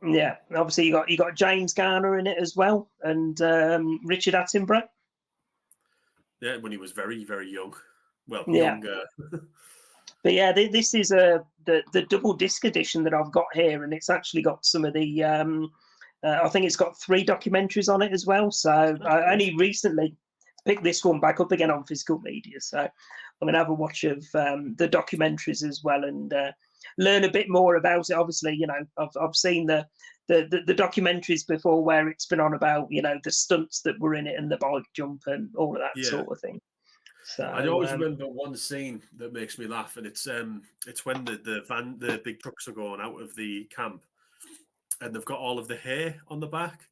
Yeah, obviously you got James Garner in it as well, and Richard Attenborough. Yeah, when he was very, very young. Well, yeah. younger. But yeah, this is the double disc edition that I've got here, and it's actually got some of the. I think it's got 3 documentaries on it as well. So I only recently picked this one back up again on physical media. So I'm going to have a watch of the documentaries as well and learn a bit more about it. Obviously, you know, I've seen the documentaries before where it's been on about, you know, the stunts that were in it and the bike jump and all of that sort of thing. So I always remember one scene that makes me laugh, and it's when the big trucks are going out of the camp, and they've got all of the hair on the back,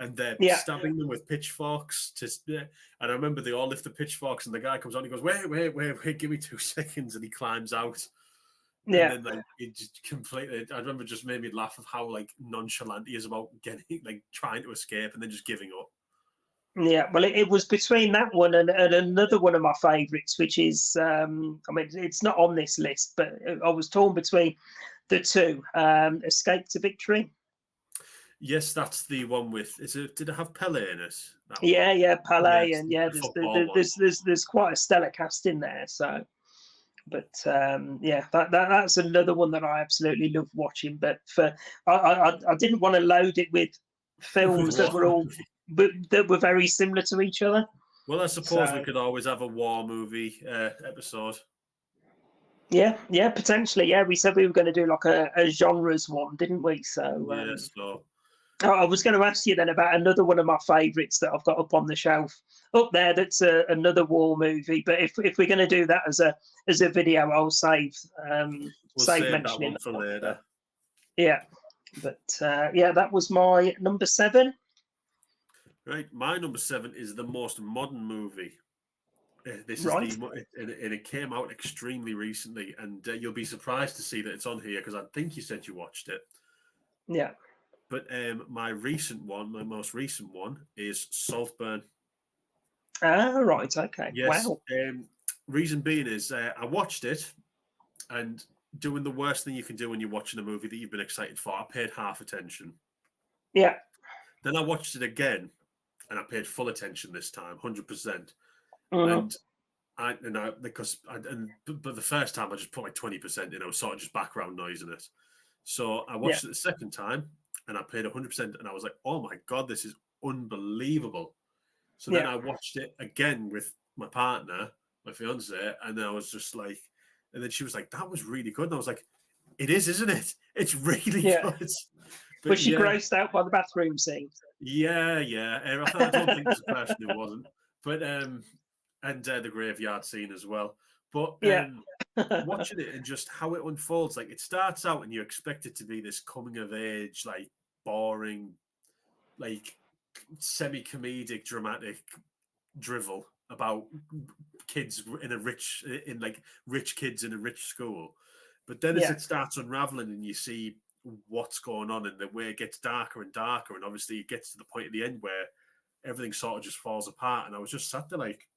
and they're stabbing them with pitchforks. And I remember they all lift the pitchforks, and the guy comes on, he goes, "Wait, give me 2 seconds," and he climbs out. Yeah. And then like it just completely. I remember just made me laugh of how like nonchalant he is about getting like trying to escape and then just giving up. Yeah, well, it was between that one and another one of my favourites, which is, I mean, it's not on this list, but I was torn between the 2. Escape to Victory. Yes, that's the one with. Did it have Pele in it? Yeah, Pele, yes, and yeah, there's quite a stellar cast in there. So, but yeah, that's another one that I absolutely love watching. But I didn't want to load it with films that were all. But that were very similar to each other. Well, I suppose we could always have a war movie episode. Yeah, potentially. Yeah, we said we were going to do like a genres one, didn't we? So yes. So I was going to ask you then about another one of my favourites that I've got up on the shelf up there. That's another war movie. But if we're going to do that as a video, I'll save save mentioning that one for later. Yeah, but yeah, that was my number 7. Right, my number 7 is the most modern movie. This is and it came out extremely recently, and you'll be surprised to see that it's on here because I think you said you watched it. Yeah. But my most recent one is Saltburn. Ah, right, okay. Yes. Wow. Reason being is I watched it, and doing the worst thing you can do when you're watching a movie that you've been excited for, I paid half attention. Yeah. Then I watched it again. And I paid full attention this time, 100%. Mm-hmm. But the first time I just put like 20%, you know, sort of just background noise in it. So I watched it the second time, and I paid 100%, and I was like, "Oh my god, this is unbelievable!" So then I watched it again with my partner, my fiance, and I was just like, and then she was like, "That was really good," and I was like, "It is, isn't it? It's really good." But was she grossed out by the bathroom scene? Yeah. I don't think there's a person who wasn't. But and the graveyard scene as well. But watching it and just how it unfolds, like it starts out and you expect it to be this coming of age, like boring, like semi-comedic, dramatic drivel about kids rich kids in a rich school. But then as it starts unraveling and you see what's going on and the way it gets darker and darker, and obviously it gets to the point at the end where everything sort of just falls apart, and I was just sat there like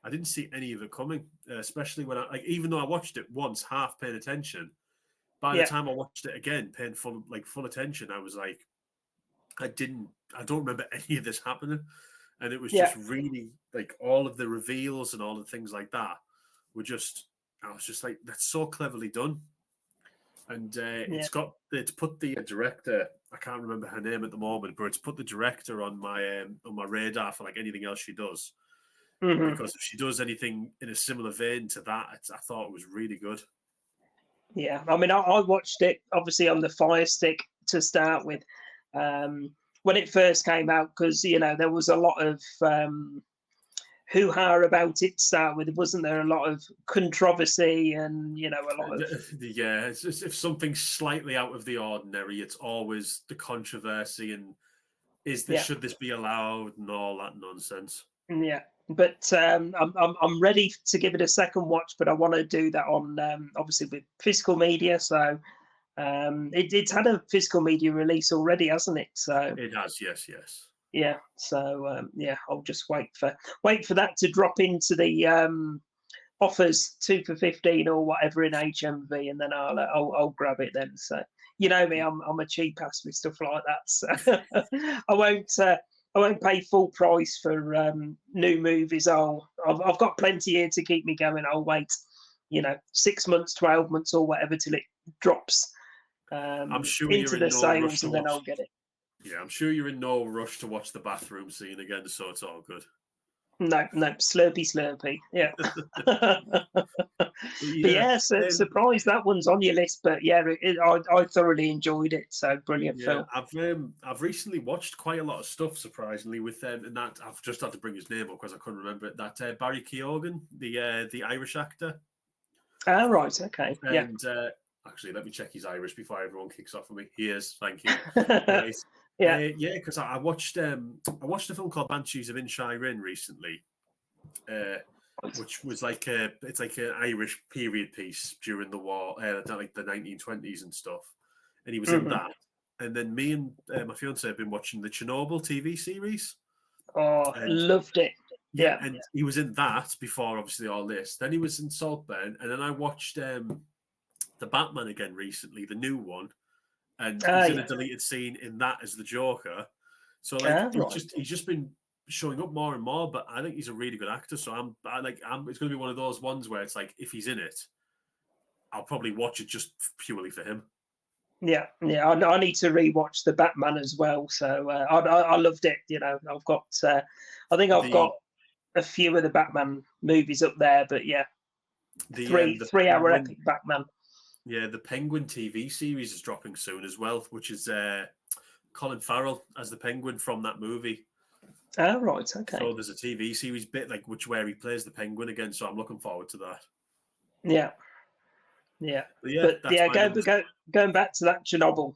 I didn't see any of it coming, especially when even though I watched it once half paying attention, by the time I watched it again paying full attention, I was like I don't remember any of this happening, and it was just really like all of the reveals and all the things like that were just, I was just like, that's so cleverly done. And it's put the director, I can't remember her name at the moment, but it's put the director on my radar for like anything else she does. Mm-hmm. Because if she does anything in a similar vein to that, I thought it was really good. Yeah, I mean, I watched it obviously on the Fire Stick to start with when it first came out, because you know there was a lot of hoo-ha about it to start with. Wasn't there a lot of controversy and, you know, a lot of... Yeah, it's just, if something's slightly out of the ordinary, it's always the controversy and should this be allowed and all that nonsense. Yeah, but I'm ready to give it a second watch, but I want to do that on obviously with physical media. So it's had a physical media release already, hasn't it? So it has, yes. Yeah, so I'll just wait for that to drop into the offers 2 for 15 or whatever in HMV, and then I'll grab it then. So you know me, I'm a cheap ass with stuff like that. So I won't pay full price for new movies. I've got plenty here to keep me going. I'll wait 6 months, 12 months, or whatever till it drops I'm sure into you're in the no rush sales, to and then watch. I'll get it. Yeah, I'm sure you're in no rush to watch the bathroom scene again, so it's all good. No, slurpy. Yeah. But Yeah, yeah, surprised that one's on your list. But yeah, I thoroughly enjoyed it. So brilliant yeah. film. I've recently watched quite a lot of stuff, surprisingly, with and that I've just had to bring his name up because I couldn't remember it. That Barry Keoghan, the Irish actor. Ah, right. Okay. Yeah. And actually, let me check he's Irish before everyone kicks off on me. He is. Thank you. Right. Yeah. Yeah, because I watched a film called Banshees of Inisherin recently, which was it's like an Irish period piece during the war, like the 1920s and stuff. And he was in that. And then me and my fiance have been watching the Chernobyl TV series. Oh, And loved it. Yeah. and he was in that before, obviously, all this. Then he was in Saltburn, and then I watched the Batman again recently, the new one, and he's in a deleted scene in that as the Joker. So he's just been showing up more and more. But I think he's a really good actor. So it's going to be one of those ones where it's like if he's in it, I'll probably watch it just purely for him. Yeah. I need to rewatch the Batman as well. So I loved it. I've got. I think I've got a few of the Batman movies up there. But yeah, the 3-hour epic Batman. Yeah, the Penguin TV series is dropping soon as well, which is Colin Farrell as the Penguin from that movie. Oh, right, okay. So there's a TV series bit where he plays the Penguin again. So I'm looking forward to that. Yeah. But yeah, going back to that Chernobyl,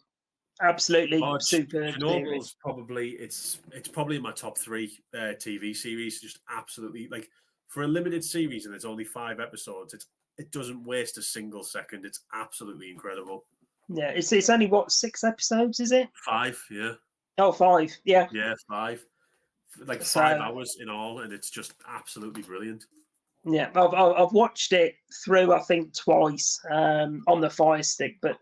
absolutely superb. Chernobyl's probably it's probably in my top 3 TV series. Just absolutely for a limited series and it's only 5 episodes. It doesn't waste a single second. It's absolutely incredible. Yeah, it's only what 6 episodes, is it? 5, yeah. Oh, 5, yeah. Yeah, 5. 5 hours in all, and it's just absolutely brilliant. Yeah, I've watched it through, I think, twice on the Fire Stick, but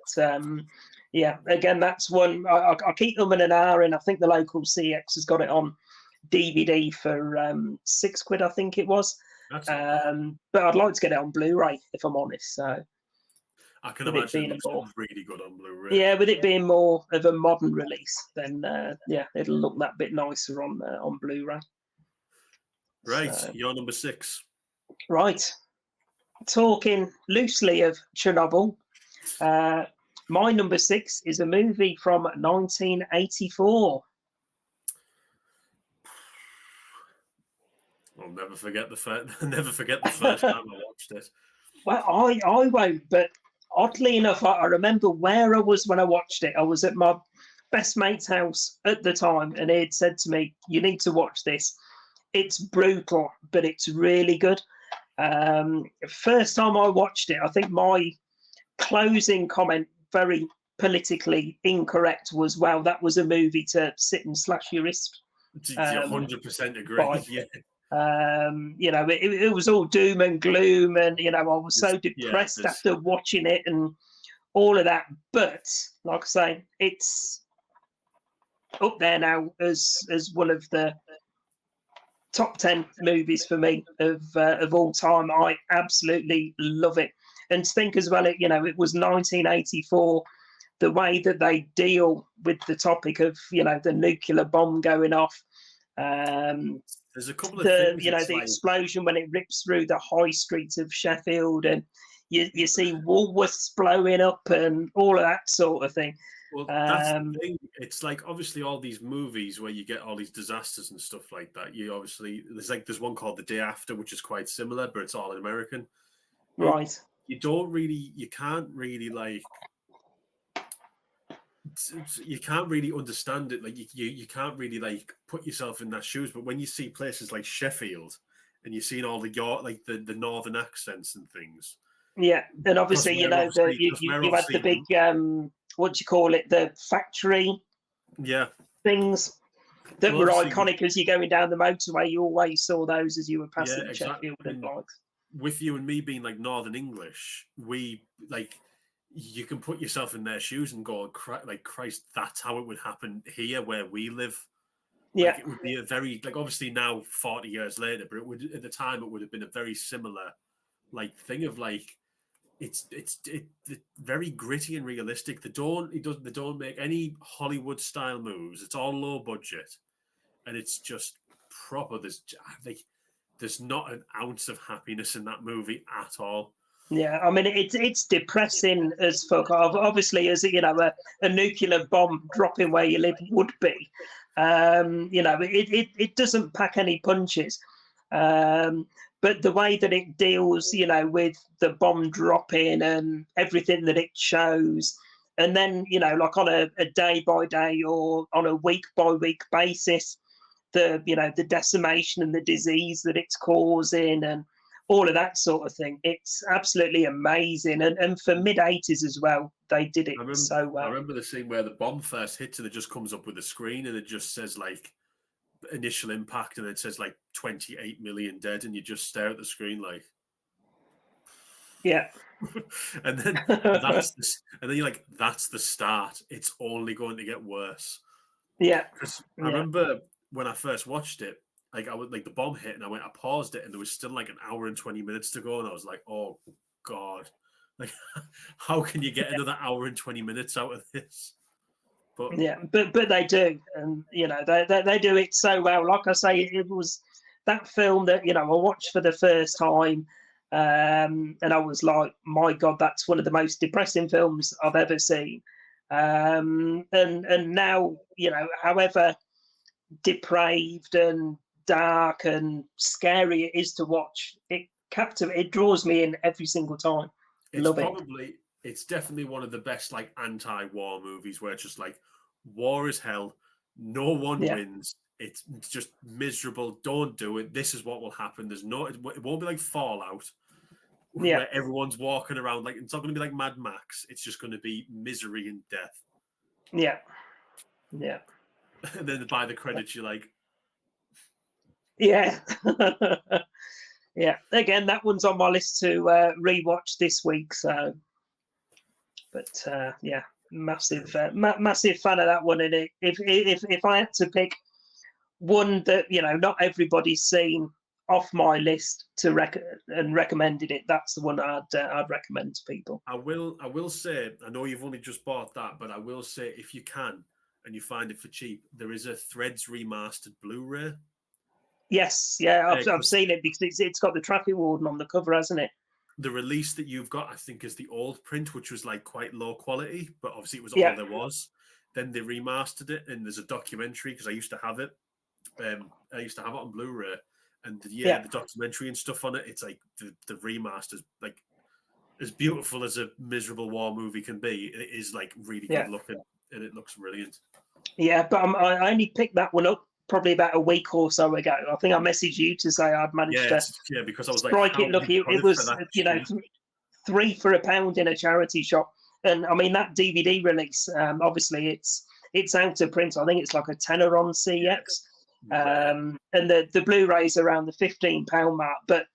yeah, again, that's one I keep them in an hour, and I think the local CX has got it on DVD for £6, I think it was. But I'd like to get it on Blu-ray, if I'm honest. So I can imagine it looks really good on Blu-ray. Yeah, with it being more of a modern release, then yeah, it'll look that bit nicer on Blu-ray. Right, so, you're number 6. Right, talking loosely of Chernobyl, my number 6 is a movie from 1984. I'll never forget the first time I watched it. Well, I won't, but oddly enough, I remember where I was when I watched it. I was at my best mate's house at the time, and he had said to me, "You need to watch this. It's brutal, but it's really good." First time I watched it, I think my closing comment, very politically incorrect, was, "Well, that was a movie to sit and slash your wrist." 100% agree. Yeah. It was all doom and gloom, and I was so depressed after watching it and all of that. But like I say, it's up there now as one of the top 10 movies for me of all time. I absolutely love it, and to think as well, it was 1984. The way that they deal with the topic of the nuclear bomb going off. There's a couple of things. The explosion when it rips through the high streets of Sheffield, and you see Woolworths blowing up and all of that sort of thing. Well, that's the thing. It's obviously all these movies where you get all these disasters and stuff like that. You obviously there's one called The Day After, which is quite similar, but it's all in American. Right. You can't really understand it. You can't really put yourself in their shoes. But when you see places like Sheffield and you're seeing all the northern accents and things. Yeah, and obviously you had the big what do you call it? The factory. Yeah. Things that were iconic as you're going down the motorway. You always saw those as you were passing Sheffield and with you and me being Northern English, we you can put yourself in their shoes and go, Christ, that's how it would happen here where we live. Yeah, it would be a very obviously now 40 years later, but it would at the time it would have been a very similar like thing of like it's very gritty and realistic. They don't make any Hollywood style moves. It's all low budget, and it's just proper. There's not an ounce of happiness in that movie at all. Yeah, I mean it's depressing as fuck. Obviously, as a nuclear bomb dropping where you live would be. It doesn't pack any punches. But the way that it deals, with the bomb dropping and everything that it shows, and then like on a day by day or on a week by week basis, the decimation and the disease that it's causing and all of that sort of thing. It's absolutely amazing. And for mid-80s as well, they did it so well. I remember the scene where the bomb first hits and it just comes up with a screen and it just says like initial impact and it says like 28 million dead and you just stare at the screen like... Yeah. and then you're like, that's the start. It's only going to get worse. Yeah. I remember when I first watched it, like I would like the bomb hit and I paused it and there was still like an hour and 20 minutes to go and I was like, oh God, like how can you get another hour and 20 minutes out of this? But they do, and they do it so well. Like I say, it was that film that I watched for the first time, and I was like, my God, that's one of the most depressing films I've ever seen. And now however depraved and dark and scary it is to watch, it draws me in every single time. It's definitely one of the best like anti-war movies where it's just like war is hell, no one wins, it's just miserable, don't do it, this is what will happen. It won't be like Fallout where everyone's walking around, like it's not going to be like Mad Max, it's just going to be misery and death. And then by the credits you're like, yeah. Again, that one's on my list to rewatch this week, so massive fan of that one. And if I had to pick one that not everybody's seen off my list to recommended it, that's the one I'd recommend to people. I will say, I know you've only just bought that, but I will say if you can and you find it for cheap, there is a Threads remastered Blu-ray. Yes, I've seen it because it's got the traffic warden on the cover, hasn't it? The release that you've got, I think, is the old print, which was like quite low quality, but obviously it was all there was. Then they remastered it, and there's a documentary because I used to have it. I used to have it on Blu-ray, and the documentary and stuff on it. It's like the remaster's like as beautiful as a miserable war movie can be. It is like really good looking, and it looks brilliant. Yeah, but I only picked that one up probably about a week or so ago. I think I messaged you to say I'd managed to because I was strike like, it. Look, it was £3 for £1 in a charity shop, and I mean that DVD release. Obviously, it's out of print. I think it's like a tenner on CX, and the Blu-ray's around the £15 mark. But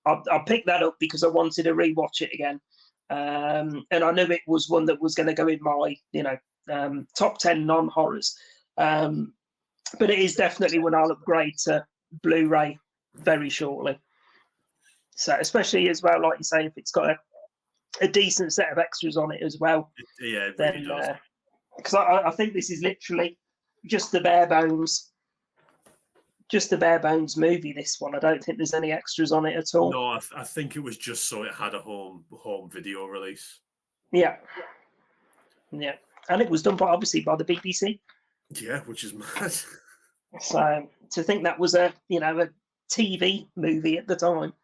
I picked that up because I wanted to rewatch it again, and I knew it was one that was going to go in my top 10 non-horrors. But it is definitely one I'll upgrade to Blu-ray very shortly. So especially as well, like you say, if it's got a decent set of extras on it as well. It really does. Because I think this is literally just the bare bones movie, this one. I don't think there's any extras on it at all. No, I think it was just so it had a home video release. Yeah. And it was done obviously by the BBC. Yeah, which is mad. So to think that was a TV movie at the time.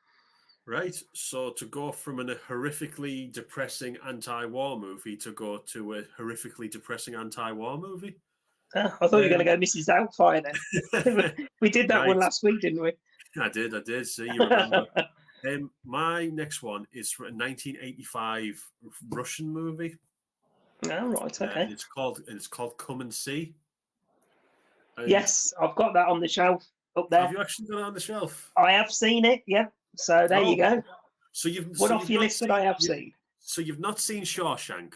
Right. So to go from a horrifically depressing anti-war movie to go to a horrifically depressing anti-war movie. I thought you were going to go Mrs. Doubtfire then. We did that one last week, didn't we? I did. See, you remember. My next one is from a 1985 Russian movie. Oh, right, okay. It's called Come and See. And yes, I've got that on the shelf up there. Have you actually got it on the shelf? I have seen it, yeah. So there you go. So you've off your list that I have seen. So you've not seen Shawshank.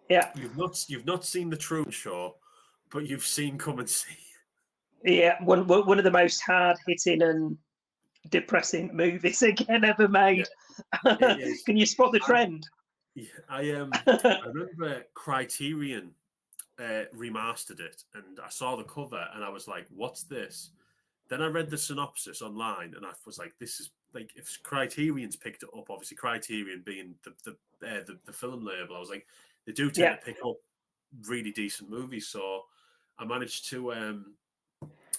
Yeah. You've not seen The Truman Show, but you've seen Come and See. Yeah, one of the most hard hitting and depressing movies again ever made. It is. Can you spot the trend? I remember Criterion remastered it, and I saw the cover, and I was like, "What's this?" Then I read the synopsis online, and I was like, "This is like if Criterion's picked it up. Obviously, Criterion being the film label, I was like, they do tend Yeah. to pick up really decent movies." So I managed to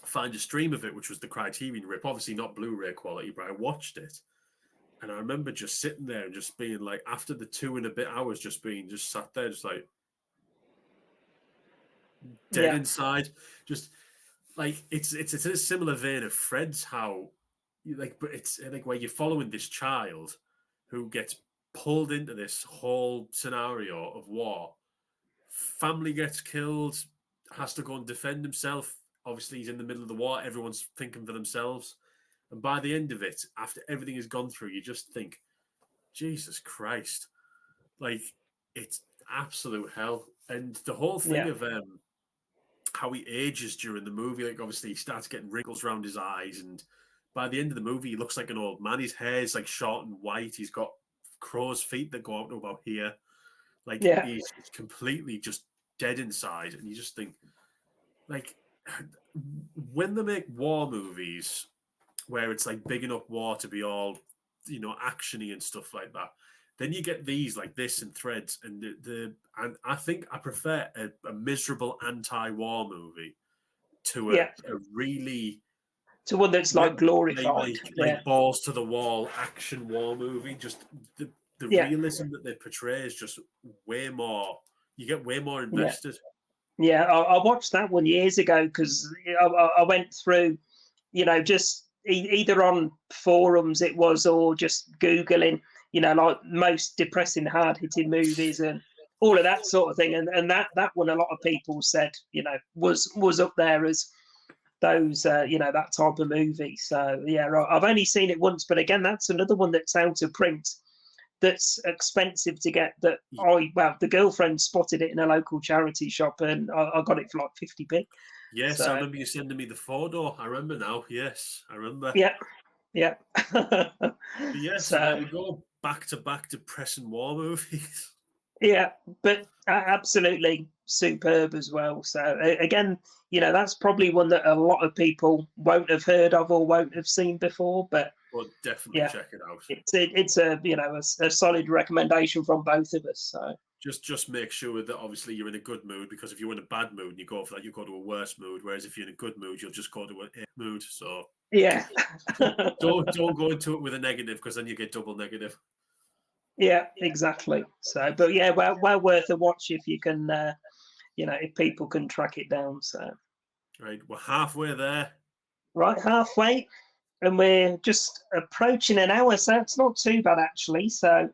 find a stream of it, which was the Criterion rip. Obviously, not Blu-ray quality, but I watched it. And I remember just sitting there and just being like, after the 2 and a bit hours, just sat there, just like dead Yeah. inside. Just like it's in a similar vein of Fred's, how but it's like where you're following this child who gets pulled into this whole scenario of war. Family gets killed, has to go and defend himself. Obviously, he's in the middle of the war. Everyone's thinking for themselves. And by the end of it, after everything has gone through, you just think, Jesus Christ, like it's absolute hell. And the whole thing Yeah. of how he ages during the movie, like obviously he starts getting wrinkles around his eyes, and by the end of the movie, he looks like an old man. His hair is like short and white. He's got crow's feet that go out to about here. Like Yeah. he's completely just dead inside, and you just think, like, when they make war movies where it's like big enough war to be all, actiony and stuff like that. Then you get these like this and Threads, and and I think I prefer a miserable anti-war movie to Yeah. a really To one that's like glorified. like balls to the wall action war movie. Just the Yeah. realism that they portray is just way more. You get way more Yeah. invested. Yeah. I watched that one years ago because I went through, just either on forums it was, or just Googling, like most depressing, hard hitting movies and all of that sort of thing. And that one, a lot of people said, was up there as those, that type of movie. So yeah, I've only seen it once, but again, that's another one that's out of print. That's expensive to get. That the girlfriend spotted it in a local charity shop, and I got it for like 50p. Yes, So, I remember you sending me the photo. I remember now. Yes, I remember. yeah, yeah. But yeah, so there So we go. Back to back depressing war movies. yeah, but absolutely superb as well. So again, that's probably one that a lot of people won't have heard of or won't have seen before. But But definitely yeah, check it out. it's a solid recommendation from both of us. So Just make sure that obviously you're in a good mood, because if you're in a bad mood and you go for that, you go to a worse mood. Whereas if you're in a good mood, you'll just go to a mood. So yeah. don't go into it with a negative, because then you get double negative. Yeah, exactly. So, but yeah, well worth a watch if you can, if people can track it down. So, Right, we're halfway there. right, halfway, and we're just approaching an hour, so it's not too bad actually. So,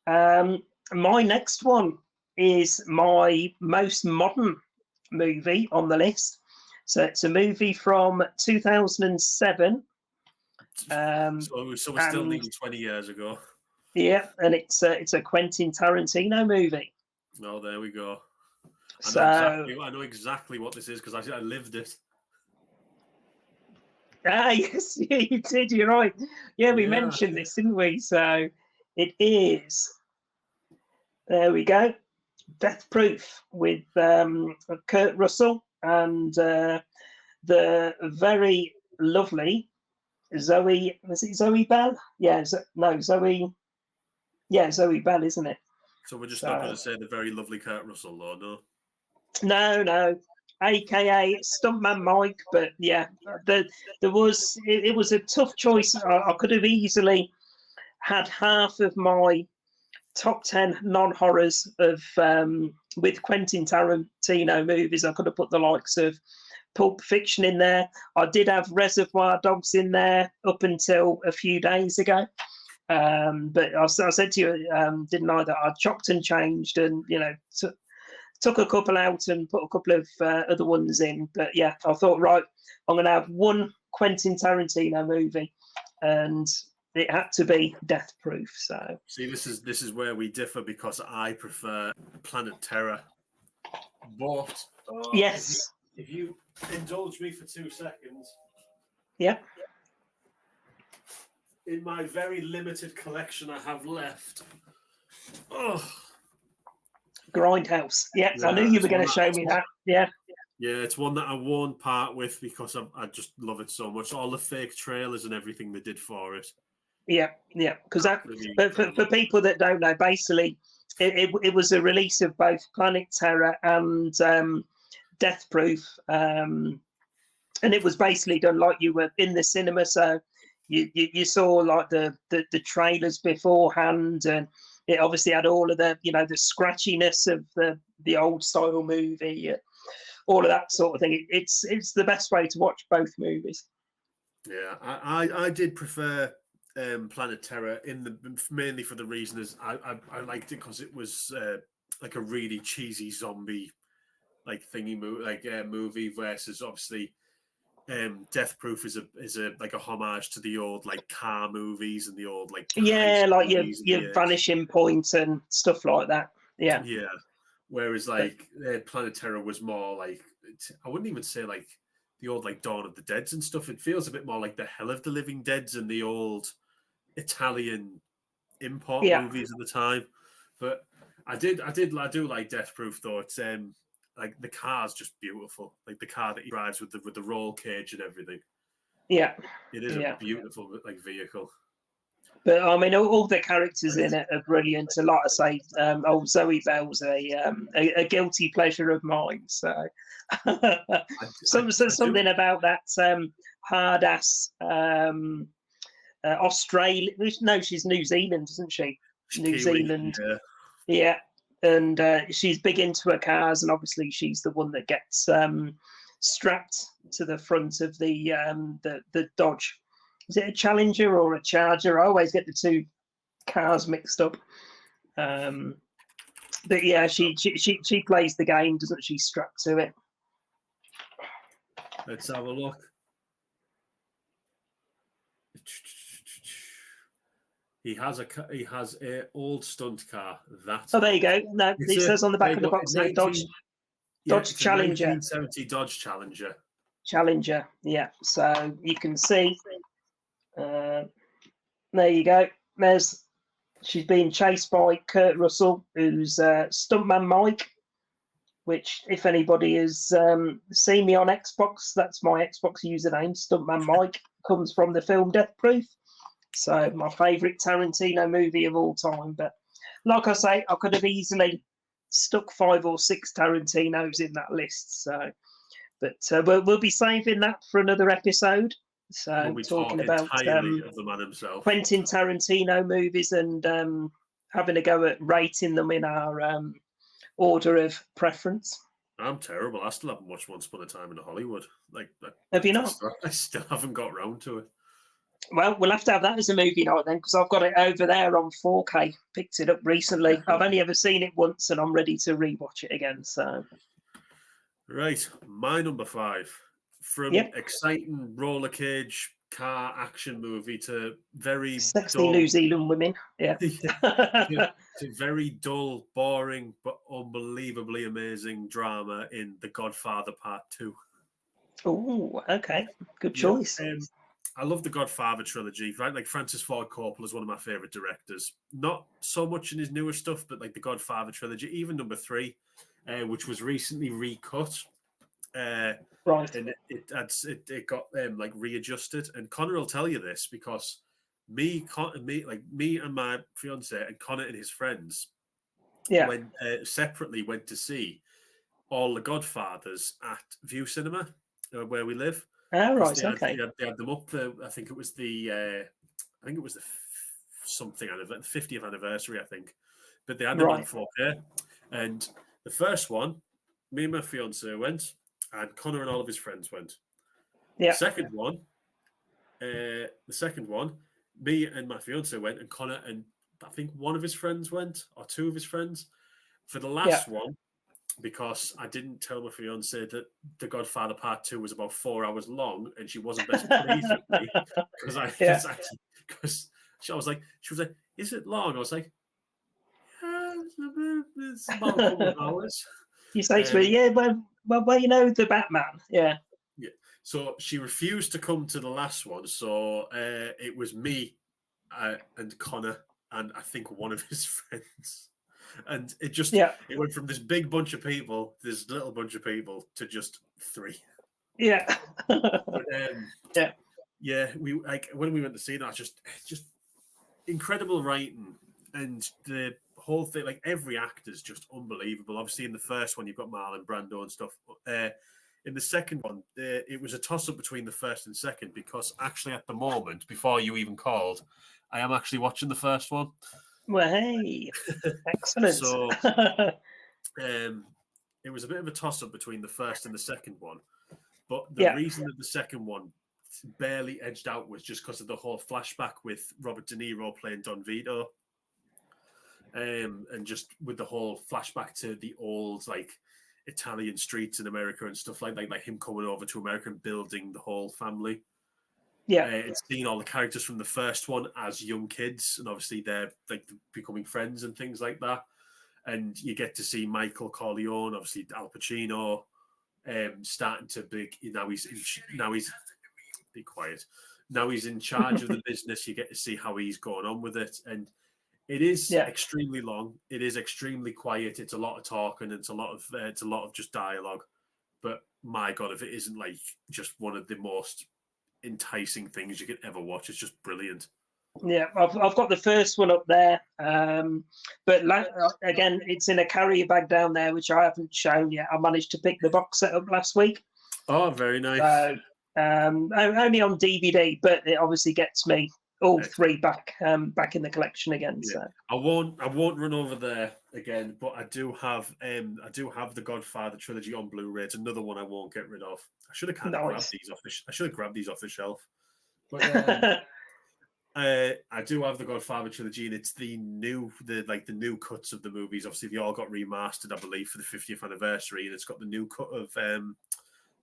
my next one is my most modern movie on the list. So it's a movie from 2007. So we're still nearly 20 years ago. Yeah, and it's a Quentin Tarantino movie. Oh, there we go. I know exactly what this is, because I lived it. Yes, you did. You're right. Yeah, we mentioned this, didn't we? So it is. There we go. Death Proof with Kurt Russell and the very lovely Zoe. Was it Zoe Bell? Yeah. No, Zoe. Yeah, Zoe Bell, isn't it? So we're just not going to say the very lovely Kurt Russell, though, no? No. AKA Stuntman Mike, but yeah, there was it was a tough choice. I could have easily had half of my top 10 non-horrors of with Quentin Tarantino movies. I could have put the likes of Pulp Fiction in there. I did have Reservoir Dogs in there up until a few days ago. But I said to you, didn't I, that I chopped and changed and, took a couple out and put a couple of other ones in. But yeah, I thought, right, I'm going to have one Quentin Tarantino movie, and it had to be Death Proof. So see, this is where we differ, because I prefer Planet Terror. But yes, if you indulge me for 2 seconds, yeah, in my very limited collection I have left. Oh, Grindhouse. Yeah, I knew yeah, you it's were going one to show it's me one- that. Yeah, yeah, it's one that I won't part with because I just love it so much. All the fake trailers and everything they did for it. yeah. Because that. Absolutely But for incredible. people that don't know, basically, it was a release of both Planet Terror and Death Proof, and it was basically done like you were in the cinema. So you saw like the trailers beforehand, and it obviously had all of the the scratchiness of the old style movie, all of that sort of thing. It's the best way to watch both movies. Yeah, I did prefer Planet Terror mainly for the reason is I liked it because it was like a really cheesy zombie like thingy movie versus obviously Death Proof is a like a homage to the old like car movies and the old like heist Yeah, like movies in your the 80s. vanishing point and stuff like that. Yeah, Yeah, whereas but like Planet Terror was more like I wouldn't even say like the old like Dawn of the Deads and stuff. It feels a bit more like the Hell of the Living Deads and the old Italian import yeah, movies at the time. But I do like Death Proof though. It's like the car's just beautiful. Like the car that he drives with the roll cage and everything. yeah, It is a yeah. beautiful like vehicle. But I mean, all the characters in it are brilliant. So, like I say, old Zoe Bell's a guilty pleasure of mine. So, I do something about that hard ass Australia. No, she's New Zealand, isn't she? New Kiwi. Zealand. Yeah. Yeah, and she's big into her cars, and obviously she's the one that gets strapped to the front of the Dodge. Is it a Challenger or a Charger? I always get the two cars mixed up. But yeah, she plays the game, doesn't she? Strapped to it. Let's have a look. He has a old stunt car. Oh, there you go. No, It's it says on the back of the box here, 19, Dodge it's a Challenger. 1970 Dodge Challenger. Challenger, yeah. So you can see. There you go. She's being chased by Kurt Russell, who's Stuntman Mike. Which, if anybody has seen me on Xbox, that's my Xbox username. Stuntman Mike comes from the film Death Proof. So my favourite Tarantino movie of all time. But like I say, I could have easily stuck 5 or 6 Tarantinos in that list. So, but we'll be saving that for another episode. So When we talking talk about entirely of the man himself. Quentin Tarantino movies and having a go at rating them in our order of preference. I'm terrible. I still haven't watched Once Upon a Time in Hollywood. Have you not? I still haven't got round to it. Well, we'll have to have that as a movie night then, because I've got it over there on 4K. Picked it up recently. I've only ever seen it once, and I'm ready to rewatch it again. So, right, my number 5, from exciting roller cage car action movie to very sexy dull, New Zealand women. Yeah. to very dull, boring, but unbelievably amazing drama in The Godfather Part 2. Oh, okay. Good choice. I love the Godfather trilogy, right? Like Francis Ford Coppola is one of my favorite directors. Not so much in his newer stuff, but like the Godfather trilogy, even number 3, which was recently recut. Right. And it got like readjusted. And Connor will tell you this because me and my fiance and Connor and his friends went to see all the Godfathers at View Cinema, where we live. Oh, right. They had them up. I think it was the something the 50th anniversary, I think. But they had them on 4K. And the first one, me and my fiance went, and Connor and all of his friends went. Yeah. The second one, me and my fiance went, and Connor and I think one of his friends went, or 2 of his friends. For the last one, because I didn't tell my fiance that The Godfather Part 2 was about 4 hours long, and she wasn't best pleased with me because she was like, "Is it long?" I was like, "Yeah, it's about a couple of hours." You say to me, well, you know the Batman, yeah. So she refused to come to the last one, so it was me and Connor, and I think one of his friends. And it just Yeah. it went from this big bunch of people, this little bunch of people, to just 3. Yeah. But, Yeah. yeah, we like when we went to see that, just incredible writing, and the whole thing, like every actor's just unbelievable. Obviously, in the first one, you've got Marlon Brando and stuff. In the second one, it was a toss-up between the first and second, because actually at the moment, before you even called, I am actually watching the first one. Well, hey, excellent. So it was a bit of a toss-up between the first and the second one. But the Yeah. reason that the second one barely edged out was just because of the whole flashback with Robert De Niro playing Don Vito. And just with the whole flashback to the old, like, Italian streets in America and stuff like him coming over to America and building the whole family. Yeah. It's seeing all the characters from the first one as young kids, and obviously they're like becoming friends and things like that. And you get to see Michael Corleone, obviously Al Pacino, starting to now he's be quiet. Now he's in charge of the business. You get to see how he's going on with it, and it is extremely long. It is extremely quiet. It's a lot of talking. It's a lot of just dialogue. But my God, if it isn't like just one of the most enticing things you could ever watch, it's just brilliant. Yeah, I've got the first one up there, but again, it's in a carrier bag down there, which I haven't shown yet. I managed to pick the box set up last week. Oh, very nice. So, only on DVD, but it obviously gets me all 3 back in the collection again. Yeah. So I won't run over there again, but I do have the Godfather trilogy on Blu-ray. It's another one I won't get rid of. I should have grabbed these off the shelf. But I do have the Godfather trilogy, and it's the new cuts of the movies. Obviously, they all got remastered, I believe, for the 50th anniversary, and it's got the new cut of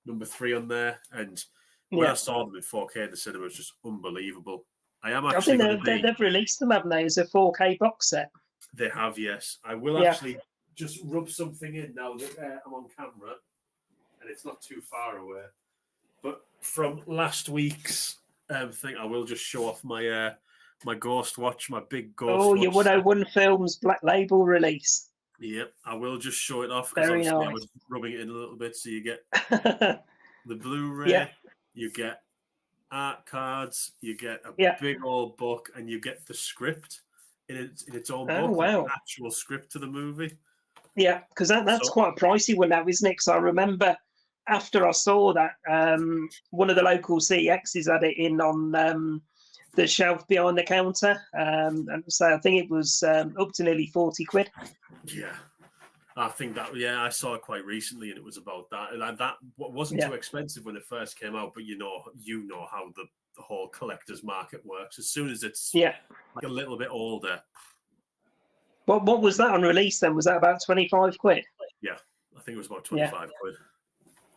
number 3 on there. And when I saw them in 4K in the cinema, it was just unbelievable. I think they've released them, haven't they, as a 4K box set? They have, yes. I will actually just rub something in now that I'm on camera, and it's not too far away. But from last week's thing, I will just show off my my Ghost Watch, my big Ghost Watch. Your 101 Films Black Label release. Yep, I will just show it off, because obviously nice. I was rubbing it in a little bit, so you get the Blu-ray, you get art cards, you get a big old book, and you get the script in its own book, wow. An actual script to the movie. Yeah, because that's quite a pricey one now, isn't it? Because I remember after I saw that, one of the local CXs had it in on the shelf behind the counter, and so I think it was up to nearly 40 quid. Yeah. I think that, I saw it quite recently, and it was about that. And that wasn't too expensive when it first came out, but you know how the whole collector's market works. As soon as it's like a little bit older. What was that on release then? Was that about 25 quid? Yeah, I think it was about 25 quid.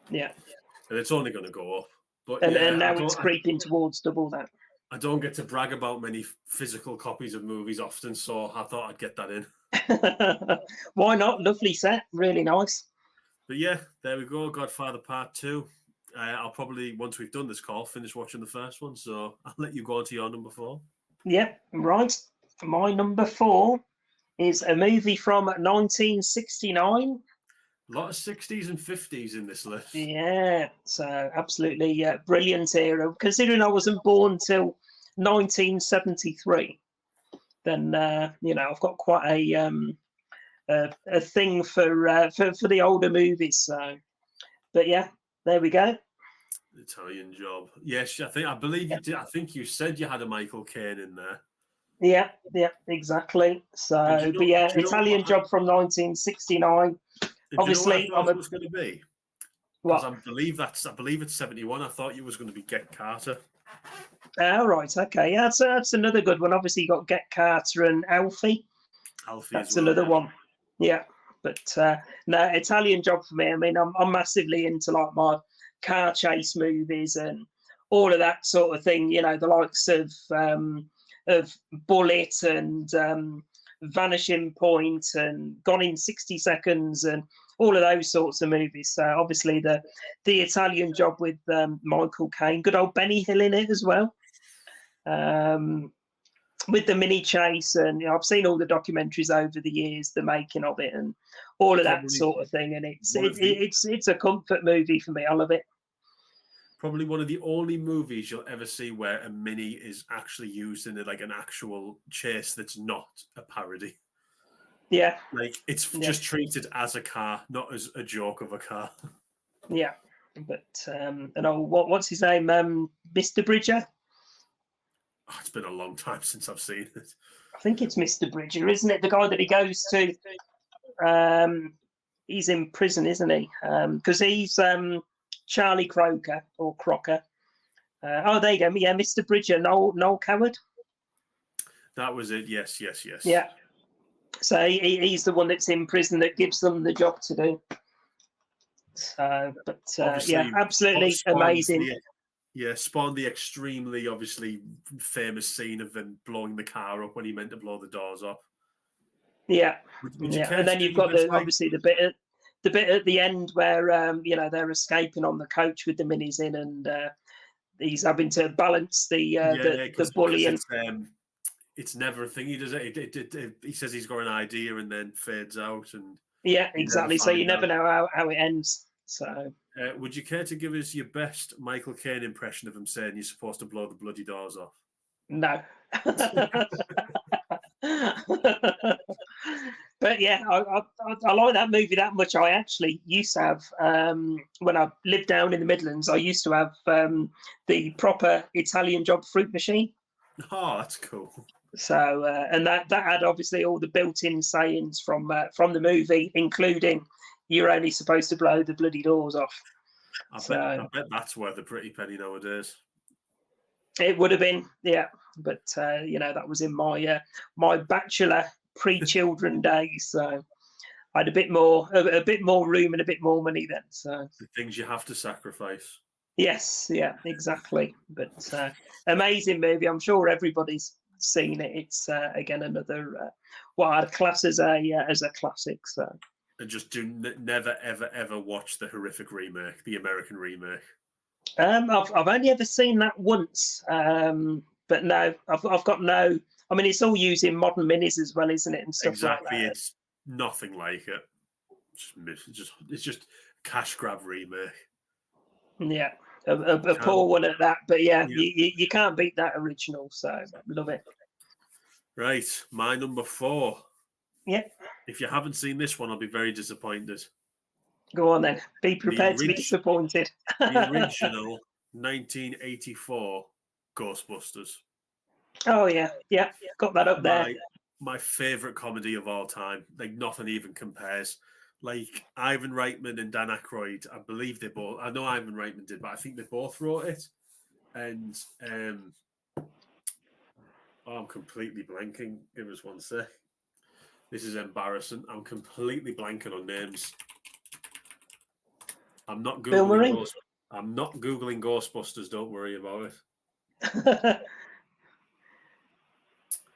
Yeah. And it's only going to go up. But and now it's creeping towards double that. I don't get to brag about many physical copies of movies often, so I thought I'd get that in. Why not? Lovely set, really nice. But yeah, there we go. Godfather Part 2. I'll probably, once we've done this call, finish watching the first one. So I'll let you go on to your number 4. Yep, right. My number 4 is a movie from 1969. A lot of 60s and 50s in this list. Yeah, so absolutely brilliant era. Considering I wasn't born till 1973, then I've got quite a thing for the older movies. So, but yeah, there we go. Italian Job. Yes, I believe you did. I think you said you had a Michael Caine in there. Yeah, exactly. So, Italian Job from 1969. Obviously, I thought it was going to be. What? I believe it's 71. I thought you was going to be Get Carter. Right. Okay. Yeah, that's another good one. Obviously, you got Get Carter and Alfie. That's another one. Yeah. But no, Italian Job for me. I mean, I'm massively into like my car chase movies and all of that sort of thing. You know, the likes of Bullet and Vanishing Point and Gone in 60 Seconds and all of those sorts of movies. So obviously the Italian Job with Michael Caine, good old Benny Hill in it as well. with the mini chase, and I've seen all the documentaries over the years, the making of it, and all of that Probably sort of thing. And one of the it's a comfort movie for me. I love it. probably one of the only movies you'll ever see where a mini is actually used in like an actual chase that's not a parody. Yeah, Like it's yeah, just treated as a car, not as a joke of a car. yeah. But and what's his name? Mr. Bridger. Oh, it's been a long time since I've seen it. I think it's Mr. Bridger, isn't it? The guy that he goes to. He's in prison, isn't he? Because he's Charlie Croker or Crocker. Oh, there you go. Yeah, Mr. Bridger, Noel Coward. That was it. Yes, yes, yes. Yeah. So he's the one that's in prison that gives them the job to do. So, but yeah, absolutely amazing. Spawned the extremely obviously famous scene of them blowing the car up when he meant to blow the doors off. Yeah, Would yeah, and then you've got obviously the bit at the end where they're escaping on the coach with the minis in, and he's having to balance the bully and. It's never a thing. He does it. He says he's got an idea and then fades out. And yeah, exactly. So you never know how it ends. So, would you care to give us your best Michael Caine impression of him saying you're supposed to blow the bloody doors off? No. But yeah, I like that movie that much. I actually used to have, when I lived down in the Midlands, I used to have the proper Italian job fruit machine. Oh, that's cool. So, and that had obviously all the built-in sayings from the movie, including "You're only supposed to blow the bloody doors off." I bet that's worth a pretty penny nowadays. It would have been, yeah, but that was in my bachelor pre-children days, so I had a bit more room and a bit more money then. So the things you have to sacrifice. Yes, yeah, exactly. But amazing movie. I'm sure everybody's seen it. It's again another what I'd class as a classic. So. And just never ever ever watch the horrific remake, the American remake. I've only ever seen that once, but no, I've got no. I mean, it's all using modern minis as well, isn't it, and stuff exactly. like that. It's nothing like it. It's just cash grab remake. Yeah, a poor one at that. But yeah, you can't beat that original. So love it. Right, my number 4. Yeah. If you haven't seen this one, I'll be very disappointed. Go on then. Be prepared to be disappointed. The original 1984 Ghostbusters. Oh yeah, got that up there. My favorite comedy of all time. Like nothing even compares. Like Ivan Reitman and Dan Aykroyd, I believe they both. I know Ivan Reitman did, but I think they both wrote it. And I'm completely blanking. Give us one sec. This is embarrassing. I'm completely blanking on names. I'm not googling. I'm not googling Ghostbusters. Don't worry about it.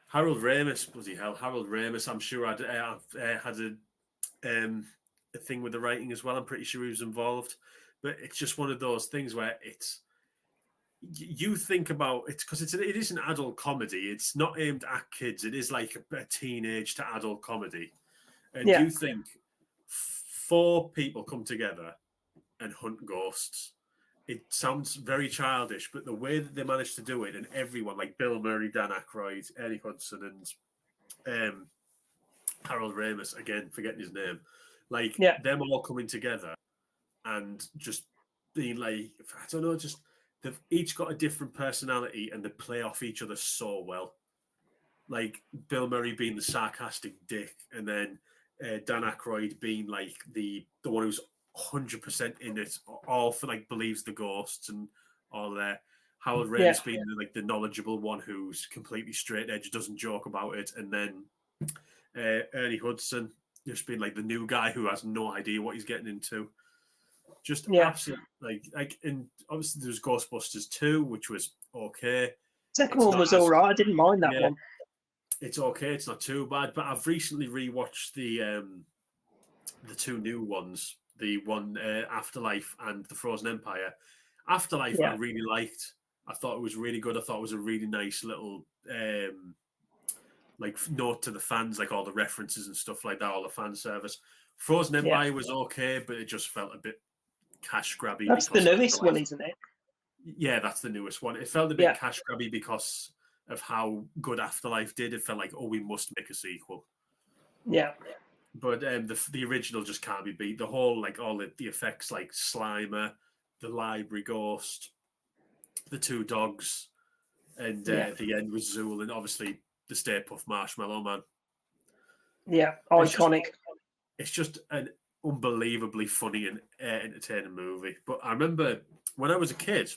Harold Ramis, bloody hell, Harold Ramis. I'm sure had a thing with the writing as well. I'm pretty sure he was involved, but it's just one of those things where you think about it because it is an adult comedy. It's not aimed at kids. It is like a teenage to adult comedy, and you think 4 people come together and hunt ghosts. It sounds very childish, but the way that they managed to do it, and everyone like Bill Murray, Dan Aykroyd, Ernie Hudson, and Harold Ramis, again forgetting his name, like them all coming together and just being like, I don't know, just they've each got a different personality and they play off each other so well. Like Bill Murray being the sarcastic dick, and then Dan Aykroyd being like the one who's 100% in it, all for like believes the ghosts and all that. Howard Ramis being like the knowledgeable one who's completely straight edge, doesn't joke about it, and then Ernie Hudson just being like the new guy who has no idea what he's getting into. Just absolute like, and obviously there's Ghostbusters 2, which was okay. Second one was all right. I didn't mind that one. It's okay. It's not too bad. But I've recently rewatched the 2 new ones. The one Afterlife and The Frozen Empire. Afterlife I really liked. I thought it was really good. I thought it was a really nice little like note to the fans, like all the references and stuff like that, all the fan service. Frozen Yeah. Empire was okay, but it just felt a bit cash grabby. That's the because newest one, Afterlife, isn't it? yeah, that's the newest one. It felt a bit Yeah. cash grabby because of how good Afterlife did. It felt like, oh, we must make a sequel. Yeah. But the original just can't be beat. The whole, like, all the effects, like Slimer, the library ghost, the two dogs, and Yeah. the end with Zool, and obviously the Stay Puft Marshmallow Man. Yeah. It's just, Iconic. it's just an unbelievably funny and entertaining movie. But I remember when I was a kid,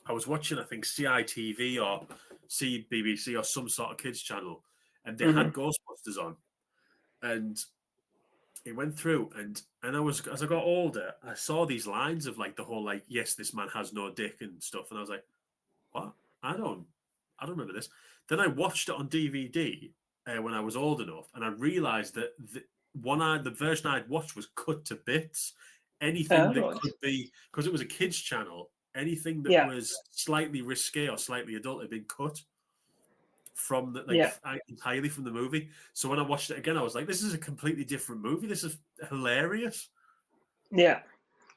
I was watching, I think, CITV or CBBC or some sort of kids channel, and they had Ghostbusters on, and it went through, and I was, as I got older, I saw these lines of like the whole, like, yes, this man has no dick and stuff, and I was like, what? I don't remember this. Then I watched it on DVD when I was old enough, and I realized that the version I'd watched was cut to bits. Anything that Right. could be, because it was a kids channel, anything that Yeah. was slightly risque or slightly adult had been cut from the, Yeah. entirely from the movie. So when I watched it again, I was like, this is a completely different movie. This is hilarious. Yeah.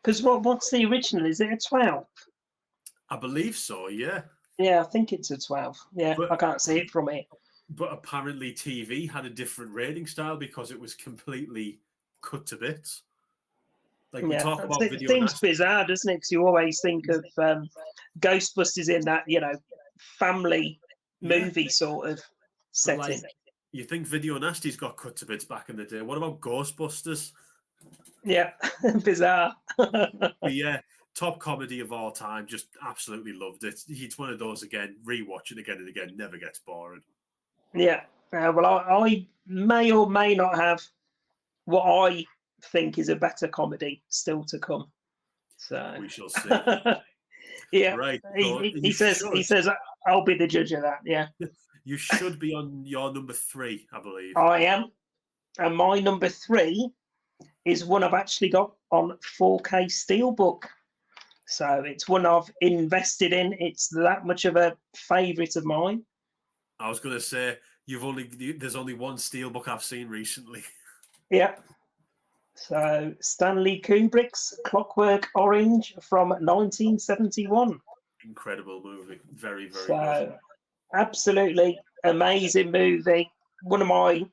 Because what's the original? Is it a 12? I believe so, yeah. Yeah, I think it's a 12. Yeah, But I can't see it from here. But apparently TV had a different rating style because it was completely cut to bits. Like, we Yeah, talk about it video seems nasty. bizarre, doesn't it? Because you always think of Ghostbusters in that, family Yeah. movie sort of But, setting. like, you think Video Nasty's got cut to bits back in the day. What about Ghostbusters? Yeah, bizarre. But yeah, top comedy of all time. Just absolutely loved it. It's one of those, again, rewatch it again and again, never gets boring. Yeah. Well, I may or may not have what I think is a better comedy still to come. So We shall see. yeah, Right. So he says I'll be the judge of that. Yeah, you should be on your number 3, I believe. I am. And my number 3 is one I've actually got on 4K Steelbook. So it's one I've invested in. It's that much of a favourite of mine. I was going to say, there's only one Steelbook I've seen recently. Yeah. So Stanley Kubrick's Clockwork Orange from 1971. Incredible movie. Very, very So good. absolutely amazing movie. One of my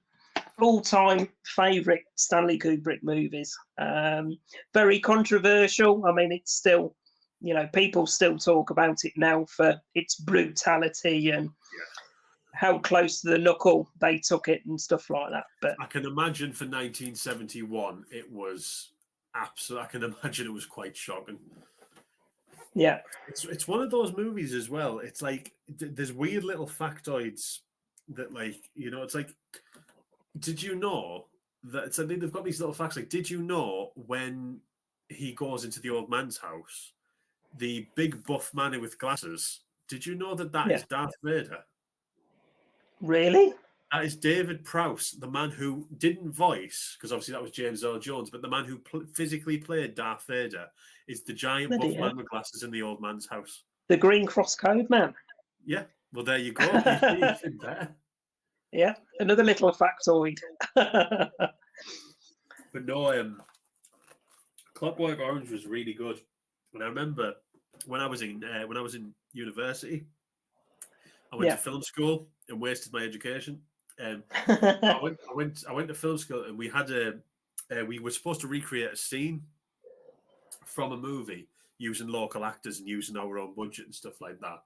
all-time favourite Stanley Kubrick movies. Very controversial. I mean, it's still, people still talk about it now for its brutality and how close to the knuckle they took it and stuff like that. But I can imagine for 1971, it was absolute. I can imagine it was quite shocking. yeah, It's one of those movies as well. It's like there's weird little factoids that, like, it's like, did you know that? So they've got these little facts. Like, did you know when he goes into the old man's house, the big buff man with glasses? Did you know that is Darth Vader? really? That is David Prowse, the man who didn't voice, because obviously that was James Earl Jones, but the man who physically played Darth Vader is the giant buff man with glasses in the old man's house. The Green Cross Code Man. Yeah, well, there you go. Even better. Yeah, another little factoid. But no, Clockwork Orange was really good, and I remember when I was in university, I went to film school and wasted my education. I went to film school, and we had we were supposed to recreate a scene from a movie using local actors and using our own budget and stuff like that.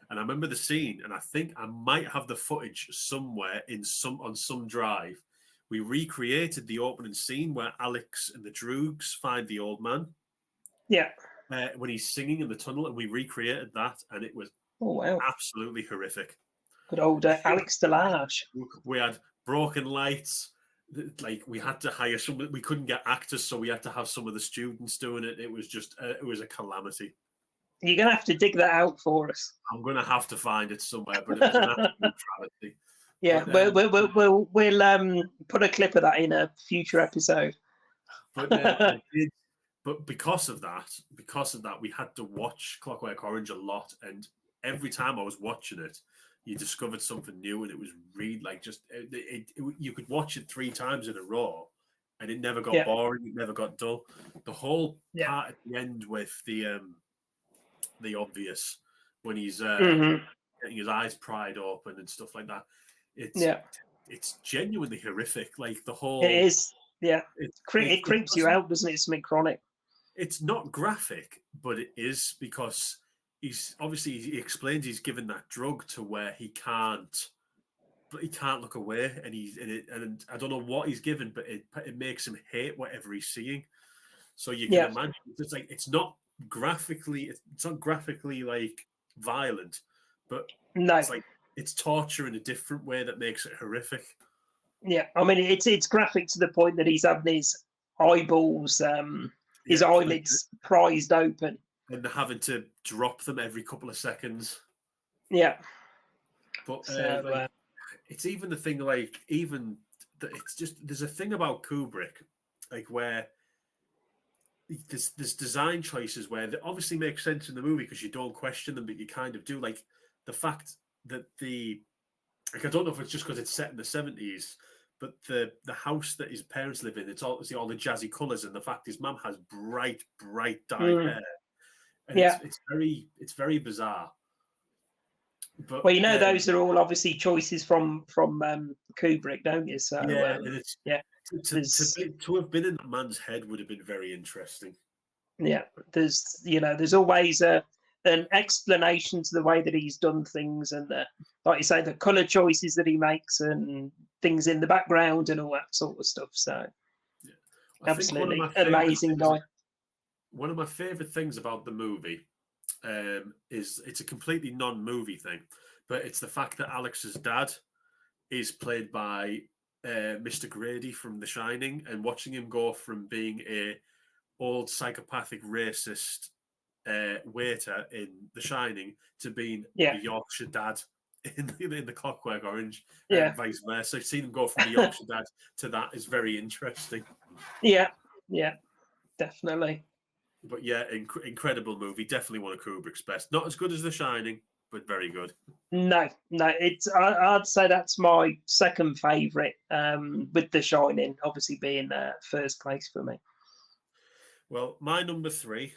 And I remember the scene, and I think I might have the footage somewhere on some drive. We recreated the opening scene where Alex and the Droogs find the old man. Yeah. When he's singing in the tunnel, and we recreated that, and it was absolutely horrific. Good old Alex Delage. We had broken lights. Like, we had to hire someone. We couldn't get actors, so we had to have some of the students doing it. It was just, it was a calamity. You're going to have to dig that out for us. I'm going to have to find it somewhere, but it was an absolute travesty. Yeah, but, we'll put a clip of that in a future episode. But but because of that, we had to watch Clockwork Orange a lot, and every time I was watching it, you discovered something new, and it was really like just you could watch it 3 times in a row, and it never got Yeah. boring. It never got dull. The whole Yeah. part at the end with the obvious when he's Mhm. getting his eyes pried open and stuff like that. Yeah. It's genuinely horrific. Like the It whole is. Yeah. It creeps you out, doesn't it? Something chronic. it's not graphic, but it is because he explains he's given that drug to where he can't look away, and I don't know what he's given, but it makes him hate whatever he's seeing. So you can Yeah. imagine it's not graphically like violent, but No. it's like it's torture in a different way that makes it horrific. Yeah. I mean, it's graphic to the point that he's having his eyeballs, his Yeah, eyelids prized open. and having to drop them every couple of seconds. Yeah. But So, it's even the thing like it's just there's a thing about Kubrick, like where there's design choices where they obviously make sense in the movie because you don't question them, but you kind of do. Like the fact that I don't know if it's just because it's set in the 70s, but the house that his parents live in, it's all the jazzy colours, and the fact his mum has bright dyed hair, and yeah. it's very bizarre. But Well, those are all obviously choices from Kubrick, don't you? So yeah, and it's yeah. to have been in that man's head would have been very interesting. Yeah, there's always an explanation to the way that he's done things, and like you say, the color choices that he makes, and things in the background, and all that sort of stuff. So, yeah. absolutely amazing guy. One of my favorite things about the movie is it's a completely non-movie thing, but it's the fact that Alex's dad is played by Mr. Grady from The Shining, and watching him go from being a old psychopathic racist waiter in The Shining to being Yeah. the Yorkshire dad in the Clockwork Orange, Yeah. and vice versa. Seeing him go from the Yorkshire dad to that is very interesting. Yeah, definitely. But yeah, incredible movie. Definitely one of Kubrick's best. Not as good as The Shining, but very good. No, I'd say that's my second favourite, with The Shining obviously being first place for me. Well, my number 3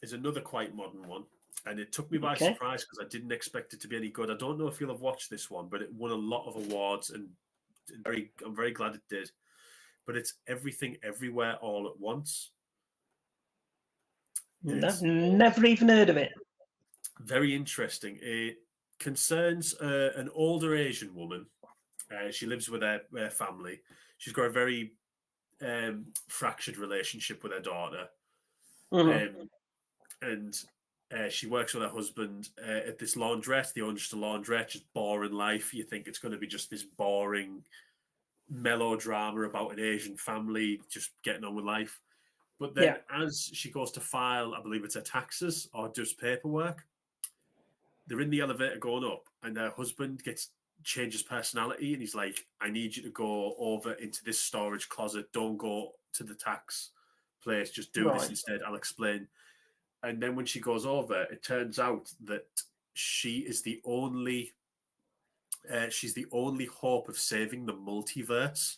is another quite modern one, and it took me by surprise because I didn't expect it to be any good. I don't know if you'll have watched this one, but it won a lot of awards, and I'm very glad it did. But it's Everything Everywhere All at Once. Never even heard of it. Very interesting. It concerns an older Asian woman. She lives with her family. She's got a very fractured relationship with her daughter. And she works with her husband at this laundrette. They own just a laundrette, just boring life. You think it's going to be just this boring melodrama about an Asian family just getting on with life. But then as she goes to file, I believe it's her taxes or does paperwork, they're in the elevator going up, and her husband changes personality, and he's like, I need you to go over into this storage closet. Don't go to the tax place. Just do this instead. I'll explain. And then when she goes over, it turns out that she is the only hope of saving the multiverse,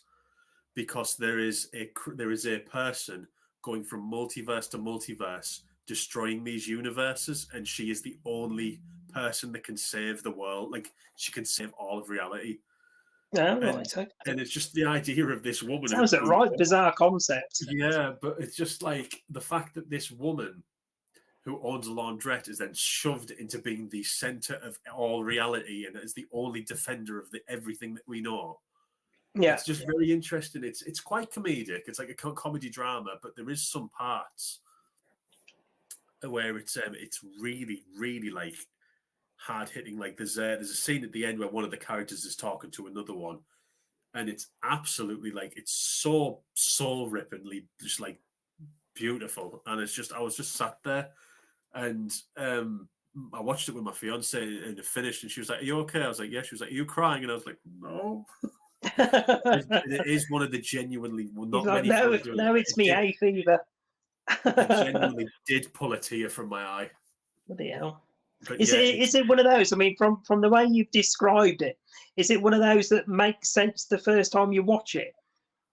because there is a person going from multiverse to multiverse, destroying these universes, and she is the only person that can save the world. Like, she can save all of reality. And it's just the idea of this woman. Sounds a right bizarre concept. Yeah, but it's just like the fact that this woman who owns a laundrette is then shoved into being the center of all reality and is the only defender of everything that we know. Yeah, it's just very interesting. It's quite comedic. It's like a comedy drama, but there is some parts where it's really, really like hard hitting. Like there's a scene at the end where one of the characters is talking to another one, and it's absolutely like it's so soul rippingly just like beautiful. And it's just I was just sat there, and I watched it with my fiance, and it finished, and she was like, "Are you okay?" I was like, "Yeah." She was like, "Are you crying?" And I was like, "No." It is one of the genuinely not many. No, it's me hay fever. It genuinely did pull a tear from my eye. Bloody hell. But Is yeah, it one of those? I mean, from the way you've described it, is it one of those that makes sense the first time you watch it?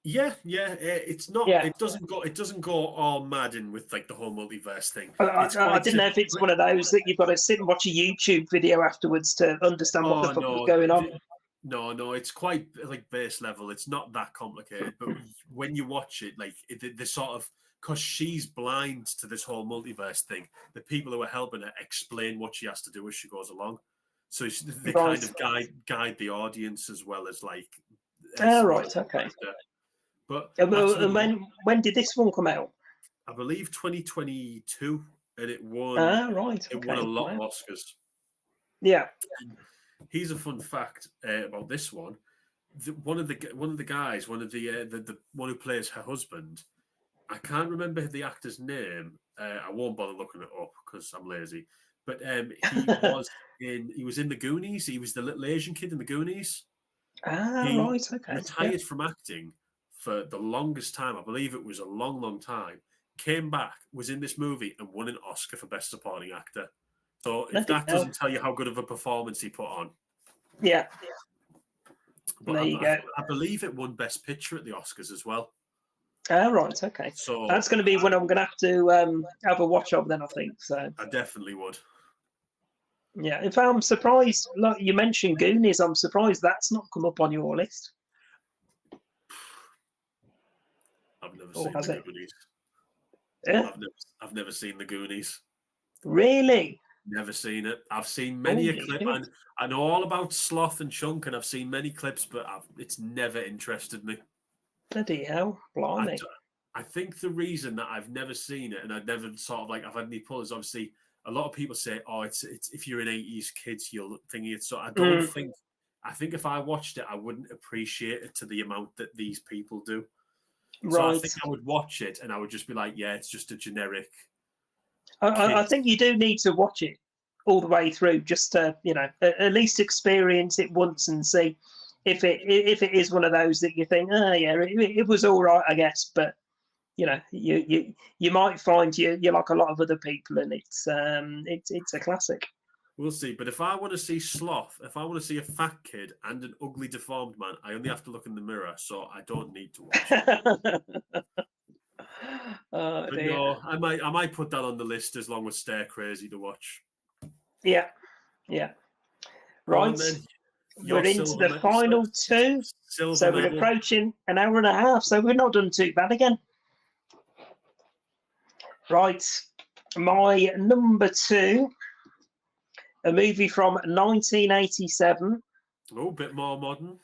yeah, yeah. It's not. Yeah. It doesn't go all mad in with like the whole multiverse thing. I, It's I quite didn't know if it's one of those that you've got to sit and watch a YouTube video afterwards to understand what the Oh fuck was no, going on. no, it's quite like base level. It's not that complicated. But when you watch it, like the sort of, because she's blind to this whole multiverse thing, the people who are helping her explain what she has to do as she goes along. So they Right. kind of guide the audience as well as like. Right. Okay. But And when did this one come out? I believe 2022, and it won. Right. It Okay. won a lot Wow. of Oscars. Yeah. Here's a fun fact about this one. One of the guys, one who plays her husband. I can't remember the actor's name. I won't bother looking it up because I'm lazy. But he was in the Goonies. He was the little Asian kid in the Goonies. He Right. Okay. retired from acting for the longest time. I believe it was a long, long time. Came back, was in this movie, and won an Oscar for Best Supporting Actor. So if that doesn't tell you how good of a performance he put on. Yeah. But there you go. I believe it won Best Picture at the Oscars as well. Right. Okay. So that's going to be one I'm going to have a watch of then, I think. So I definitely would. Yeah. In fact, I'm surprised. Like you mentioned Goonies, I'm surprised that's not come up on your list. I've never seen the Goonies. Yeah. I've never seen the Goonies. Really? Never seen it. I've seen many a clip. And I know all about Sloth and Chunk, and I've seen many clips, but it's never interested me. Bloody hell, blimey. I think the reason that I've never seen it and I've never sort of like I've had any pull is obviously a lot of people say, oh, it's if you're an 80s kids, you'll think it's so. I don't think. I think if I watched it, I wouldn't appreciate it to the amount that these people do. Right. So I think I would watch it and I would just be like, yeah, it's just a generic. I think you do need to watch it all the way through just to, at least experience it once and see if it is one of those that you think, yeah, it was all right, I guess, but you might find you're like a lot of other people, and it's a classic. We'll see. But if I want to see Sloth, if I want to see a fat kid and an ugly, deformed man, I only have to look in the mirror, so I don't need to watch it. But no, I might put that on the list as long as Stare Crazy to watch. Yeah. Right. We're into the final two. So we're approaching an hour and a half. So we're not done too bad again. Right. My number two, a movie from 1987. Oh, a bit more modern.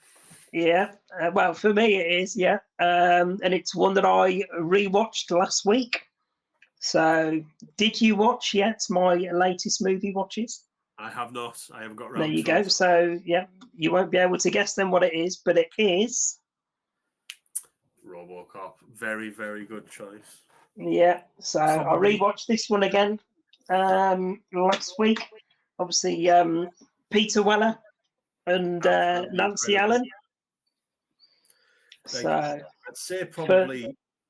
Yeah. Well, for me it is, yeah. And it's one that I rewatched last week. So did you watch yet my latest movie watches? I have not. I haven't got around. There you go. So, yeah, you won't be able to guess then what it is, but it is RoboCop. Very, very good choice. Yeah. So I rewatched this one again last week. Obviously, Peter Weller and Nancy Allen. So I'd say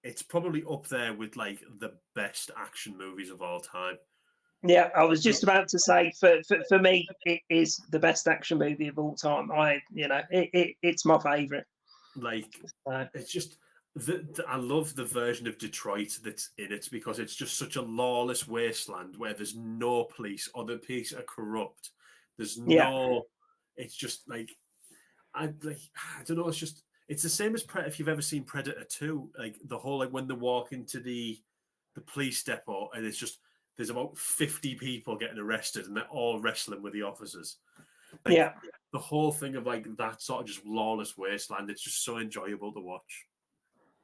it's probably up there with like the best action movies of all time. Yeah, I was just about to say for me, it is the best action movie of all time. It's my favorite. Like it's just I love the version of Detroit that's in it because it's just such a lawless wasteland where there's no police or the police are corrupt. There's no. It's just like I don't know. It's the same as if you've ever seen Predator 2. Like the whole when they walk into the police depot and it's just. There's about 50 people getting arrested and they're all wrestling with the officers. The whole thing of like that sort of just lawless wasteland, it's just so enjoyable to watch.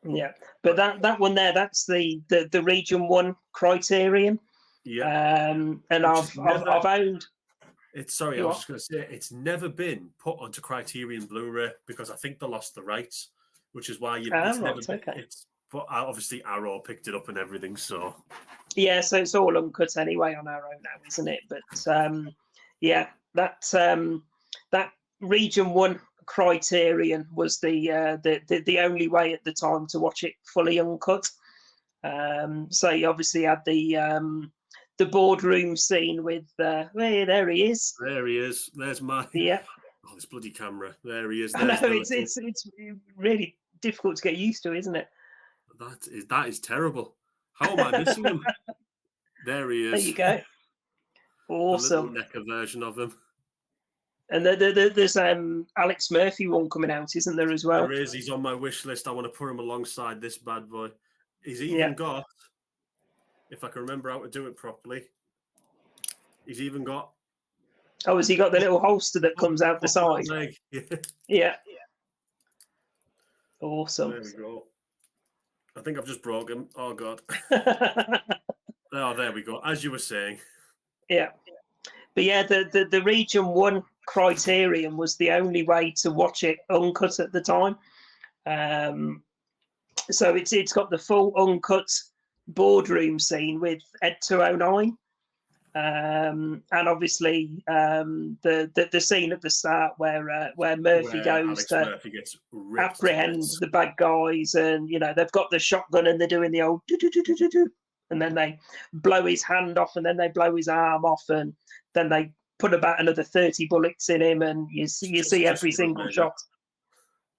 Yeah. But that one there, that's the Region 1 Criterion. Yeah. And I've owned. I was just going to say, it's never been put onto Criterion Blu-ray because I think they lost the rights, which is why but obviously Arrow picked it up and everything, so... Yeah, so it's all uncut anyway on Arrow now, isn't it? But that Region 1 Criterion was the only way at the time to watch it fully uncut. So you obviously had the the boardroom scene with hey, there he is. There he is. There's my Yeah, oh, this bloody camera. There he is. I know There's the it's really difficult to get used to, isn't it? that is terrible. How am I missing him? There he There is. you go. The little Awesome. NECA version of him. And there's Alex Murphy one coming out, isn't there, as well? There is. He's on my wish list. I want to put him alongside this bad boy. He's even Yeah. got, if I can remember how to do it properly, he's even got. Oh, has he got the little holster that comes out the side? Leg. Yeah. Awesome. There we go. I think I've just broke him. Oh God. Oh, there we go. As you were saying. Yeah. But yeah, the Region 1 Criterion was the only way to watch it uncut at the time. So it's got the full uncut boardroom scene with Ed 209. And obviously the scene at the start where Murphy goes to Murphy gets apprehend the bad guys, and they've got the shotgun and they're doing the old do, and then they blow his hand off, and then they blow his arm off, and then they put about another 30 bullets in him, and you see every single shot.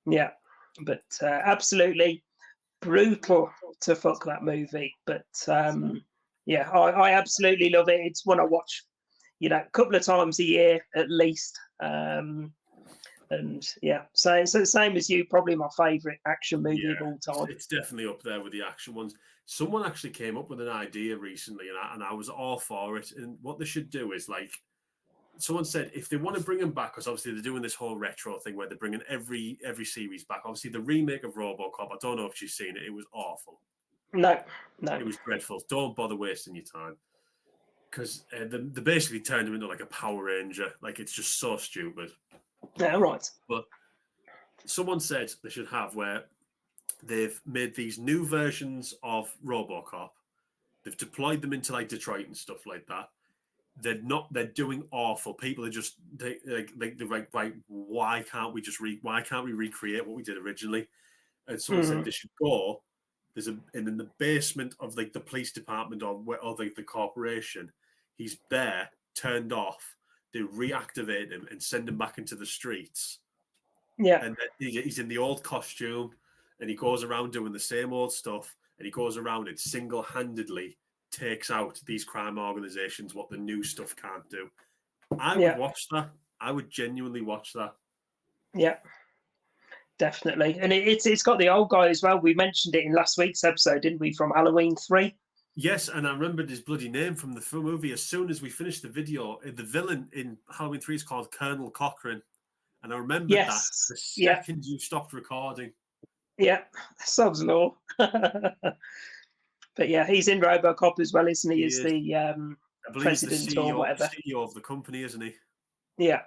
Yeah, but absolutely brutal to fuck that movie. But yeah, I absolutely love it. It's one I watch, a couple of times a year at least. And yeah, so same as you, probably my favourite action movie of all time. It's definitely up there with the action ones. Someone actually came up with an idea recently, and I was all for it. And what they should do is, like, someone said if they want to bring them back, because obviously they're doing this whole retro thing where they're bringing every series back. Obviously, the remake of RoboCop, I don't know if you've seen it. It was awful. No. It was dreadful. Don't bother wasting your time. Because they basically turned him into like a Power Ranger. Like, it's just so stupid. Yeah, right. But someone said they should have where they've made these new versions of RoboCop. They've deployed them into like Detroit and stuff like that. They're doing awful. People are just they're like, right, why can't we recreate what we did originally? And someone said they should go. And in the basement of like the police department or the corporation, he's there, turned off. They reactivate him and send him back into the streets. Yeah. And he's in the old costume, and he goes around doing the same old stuff, and he goes around and single-handedly takes out these crime organizations what the new stuff can't do. I would watch that. I would genuinely watch that. Yeah. Definitely. And it's got the old guy as well. We mentioned it in last week's episode, didn't we, from Halloween 3? Yes, and I remembered his bloody name from the movie as soon as we finished the video. The villain in Halloween 3 is called Colonel Cochrane. And I remembered that the second you stopped recording. Yeah, sod's law. But yeah, he's in RoboCop as well, isn't he? As the president the CEO, or whatever. CEO of the company, isn't he? Yeah.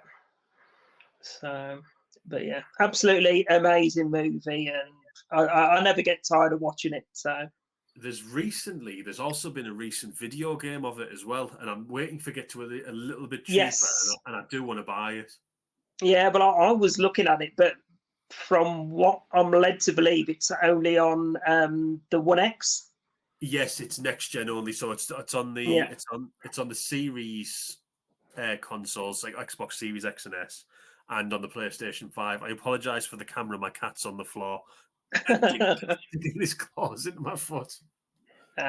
So, but yeah, absolutely amazing movie, and I never get tired of watching it. So there's also been a recent video game of it as well, and I'm waiting for it to a little bit cheaper, yes, and I do want to buy it. Yeah, but I was looking at it, but from what I'm led to believe, it's only on the One X. Yes, it's next gen only, so it's on the it's on the Series consoles like Xbox Series X and S, and on the PlayStation 5. I apologize for the camera. My cat's on the floor. His claws into my foot.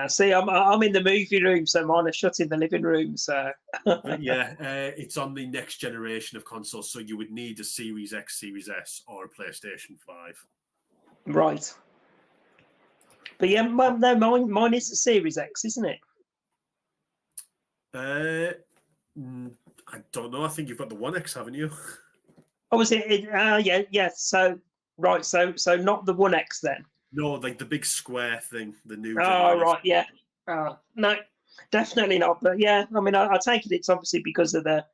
See, I'm in the movie room, so mine are shut in the living room. So yeah, it's on the next generation of consoles, so you would need a Series X, Series S, or a PlayStation 5. Right. But yeah, no, mine is a Series X, isn't it? I don't know. I think you've got the One X, haven't you? Oh, was it? Yeah. So right. So not the One X then. No, like the big square thing, the new. Oh, right. Yeah. No, definitely not. But yeah, I mean, I take it it's obviously because of the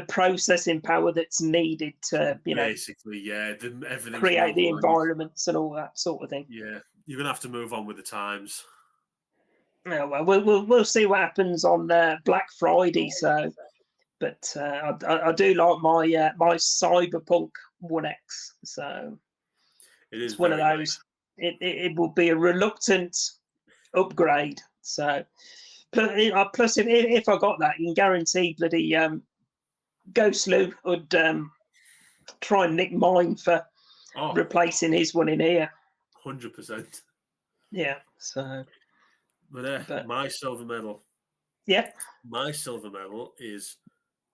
processing power that's needed to, basically, everything create the environments and all that sort of thing. Yeah, you're gonna have to move on with the times. Yeah, well, we'll see what happens on Black Friday. So, but I do like my Cyberpunk One X. So it's one of those. Nice. It will be a reluctant upgrade. So, Plus, if I got that, you can guarantee bloody Ghost Lou would try and nick mine for replacing his one in here. 100%. Yeah. So. But my silver medal. Yeah. My silver medal is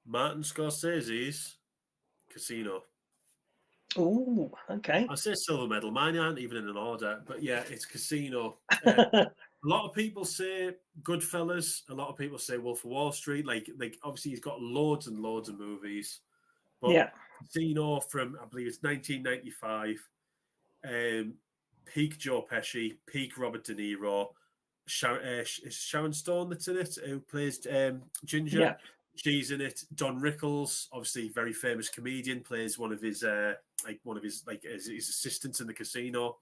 Martin Scorsese's Casino. Oh, okay. I say silver medal. Mine aren't even in an order, but yeah, it's Casino. A lot of people say Goodfellas. A lot of people say Wolf of Wall Street. Like obviously he's got loads and loads of movies. But yeah. Casino from, I believe it's 1995. Peak Joe Pesci, peak Robert De Niro. Is Sharon Stone that's in it, who plays Ginger. Yeah. She's in it. Don Rickles, obviously very famous comedian, plays one of his his assistants in the casino.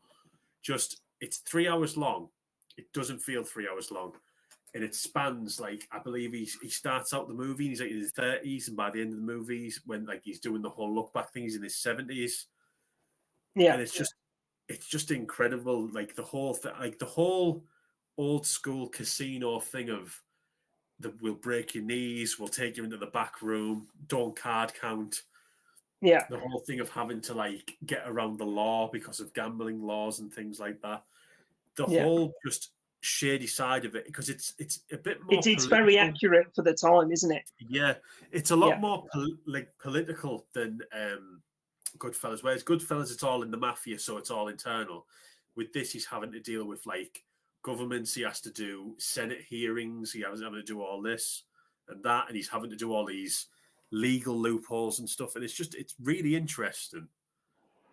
Just, it's 3 hours long. It doesn't feel 3 hours long, and it spans I believe he starts out the movie and he's in his 30s, and by the end of the movie, when he's doing the whole look back thing, he's in his 70s. Yeah, and it's just incredible. The whole old school casino thing of we'll break your knees, we'll take you into the back room, don't card count. Yeah. The whole thing of having to get around the law because of gambling laws and things like that. The whole just shady side of it, because it's a bit more. It's very accurate for the time, isn't it? Yeah, it's a lot more political than Goodfellas. Whereas Goodfellas, it's all in the mafia, so it's all internal. With this, he's having to deal with governments. He has to do Senate hearings. He having to do all this and that, and he's having to do all these legal loopholes and stuff. And it's really interesting.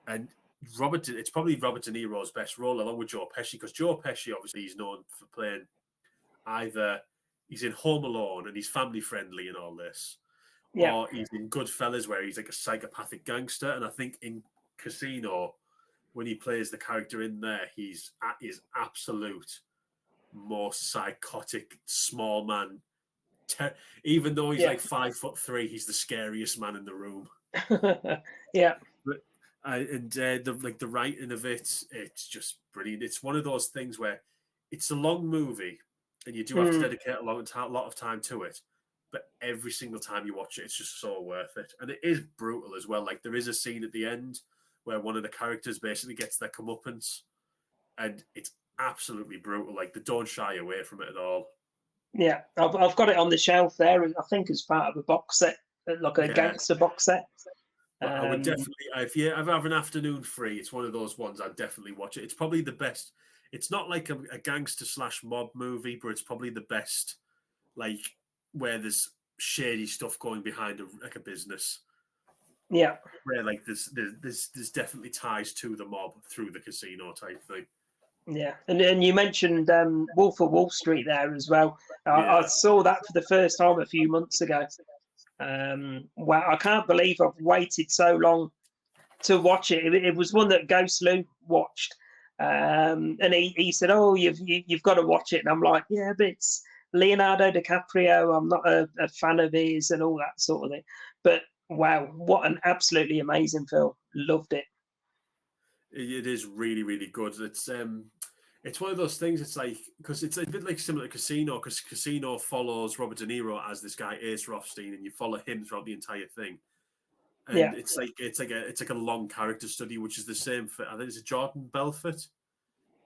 And it's probably Robert De Niro's best role, along with Joe Pesci, because Joe Pesci, obviously, he's known for playing either he's in Home Alone and he's family friendly and all this, or he's in Goodfellas where he's like a psychopathic gangster. And I think in Casino, when he plays the character in there, he's at his absolute most psychotic small man. Even though he's 5'3", he's the scariest man in the room. Yeah. The writing of it's just brilliant. It's one of those things where it's a long movie and you do have to dedicate a lot of time to it, but every single time you watch it, it's just so worth it. And it is brutal as well. There is a scene at the end where one of the characters basically gets their comeuppance, and it's absolutely brutal. They don't shy away from it at all. Yeah, I've got it on the shelf there, I think as part of a box set, a gangster box set. I would definitely, if you ever have an afternoon free, it's one of those ones I'd definitely watch it. It's probably the best. It's not like a gangster / mob movie, but it's probably the best, where there's shady stuff going behind a business. Yeah, where there's definitely ties to the mob through the casino type thing. Yeah, and you mentioned Wolf of Wall Street there as well. I saw that for the first time a few months ago. Well, I can't believe I've waited so long to watch it. It was one that Ghost Lou watched, and he said, "Oh, you've got to watch it." And I'm like, "Yeah, but it's Leonardo DiCaprio. I'm not a fan of his and all that sort of thing." But wow, what an absolutely amazing film! Loved it. It is really, really good. It's one of those things. It's because it's a bit similar to Casino, because Casino follows Robert De Niro as this guy Ace Rothstein, and you follow him throughout the entire thing. And it's like a long character study, which is the same for, I think it's Jordan Belfort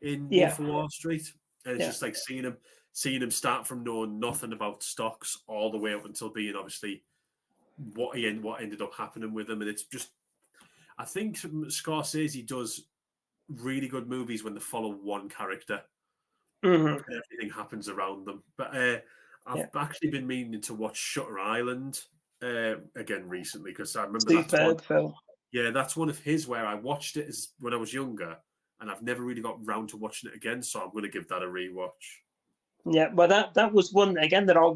in Wolf of Wall Street, and it's just seeing him start from knowing nothing about stocks all the way up until being obviously what ended up happening with him. And it's just, I think Scorsese does really good movies when they follow one character. And everything happens around them. But I've actually been meaning to watch Shutter Island again recently, because I remember Superb film. Yeah, that's one of his where I watched it when I was younger, and I've never really got round to watching it again. So I'm going to give that a rewatch. Yeah, well, that was one again that I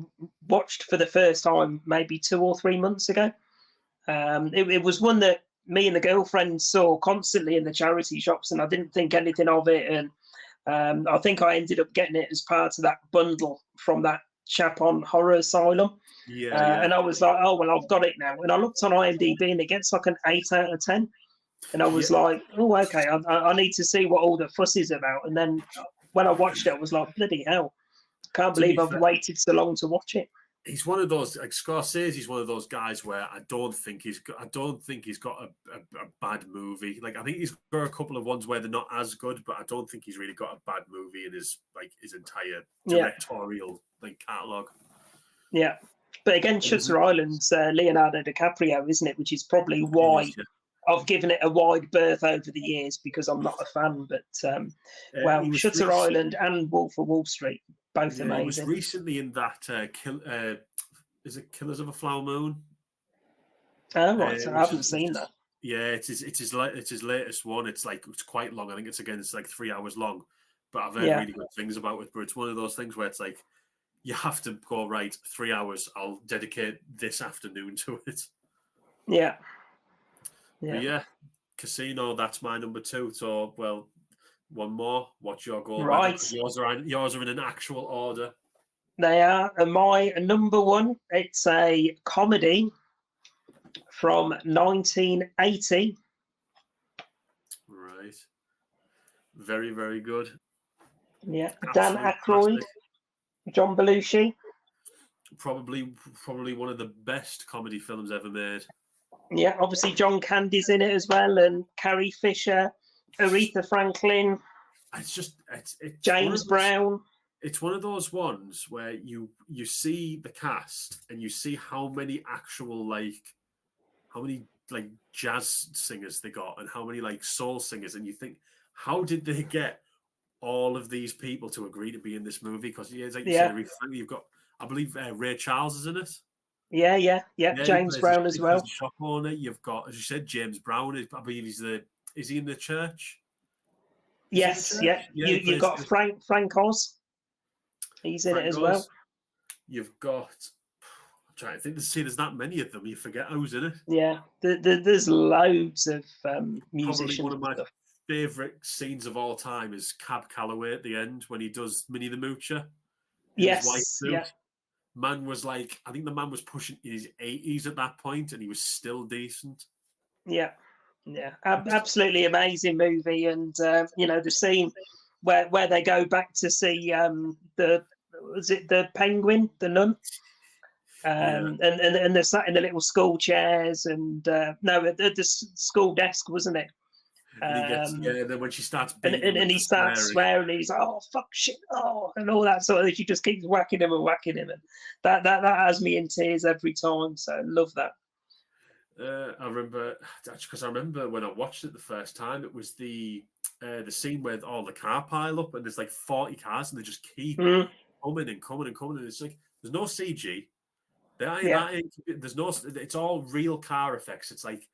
watched for the first time maybe 2 or 3 months ago. It was one that me and the girlfriend saw constantly in the charity shops, and I didn't think anything of it. And I think I ended up getting it as part of that bundle from that chap on Horror Asylum. And I was like, oh, well, I've got it now. And I looked on IMDb and it gets like an 8 out of 10. And I was like, oh, okay, I need to see what all the fuss is about. And then when I watched it, I was like, bloody hell. Can't To be believe I've fair- waited so long to watch it. He's one of those, like Scorsese. He's one of those guys where I don't think he's got a bad movie. Like I think he's got a couple of ones where they're not as good, but I don't think he's really got a bad movie in his entire Yeah. directorial catalog. Yeah. But again, Shutter Island's Leonardo DiCaprio, isn't it? Which is probably why I've given it a wide berth over the years, because I'm not a fan. But Shutter Island and Wolf of Wall Street, both amazing. He was recently in that is it Killers of a Flower Moon? Oh, right. I haven't seen that. Yeah, it's his latest one. It's quite long. I think it's like 3 hours long. But I've heard really good things about it. But it's one of those things where it's like you have to go, right, 3 hours. I'll dedicate this afternoon to it. Yeah. But yeah, Casino. That's my number 2. So one more. What's your goal? Right. Yours are in an actual order. They are. And my number 1, it's a comedy from 1980. Right. Very, very good. Yeah. Dan Aykroyd, John Belushi. Probably one of the best comedy films ever made. Yeah, obviously John Candy's in it as well, and Carrie Fisher, Aretha Franklin. It's James Brown. It's one of those ones where you see the cast and you see how many jazz singers they got and how many soul singers, and you think, how did they get all of these people to agree to be in this movie? Because said, you've got, I believe, Ray Charles is in it. Yeah. James Brown as well. Shop owner. You've got, as you said, James Brown. I believe is he in the church? Yes, yeah. You've got Frank Oz. He's in it as well. You've got. I'm trying to think. There's that many of them. You forget who's in it. Yeah, there's loads of musicians. Probably one of my favourite scenes of all time is Cab Calloway at the end when he does Minnie the Moocher. Yes, yeah. I think the man was pushing his 80s at that point, and he was still decent. Yeah. Absolutely amazing movie, and the scene where they go back to see the penguin, the nun, and they're sat in the little school chairs, and the school desk, wasn't it? And then when she starts and he starts swearing, he's like, oh fuck shit, and all that sort of. She just keeps whacking him, and that has me in tears every time. So I love that. I remember when I watched it the first time, it was the scene where all the car pile up and there's 40 cars and they just keep coming and coming and coming, and it's like there's no CG. There's no. It's all real car effects. It's like,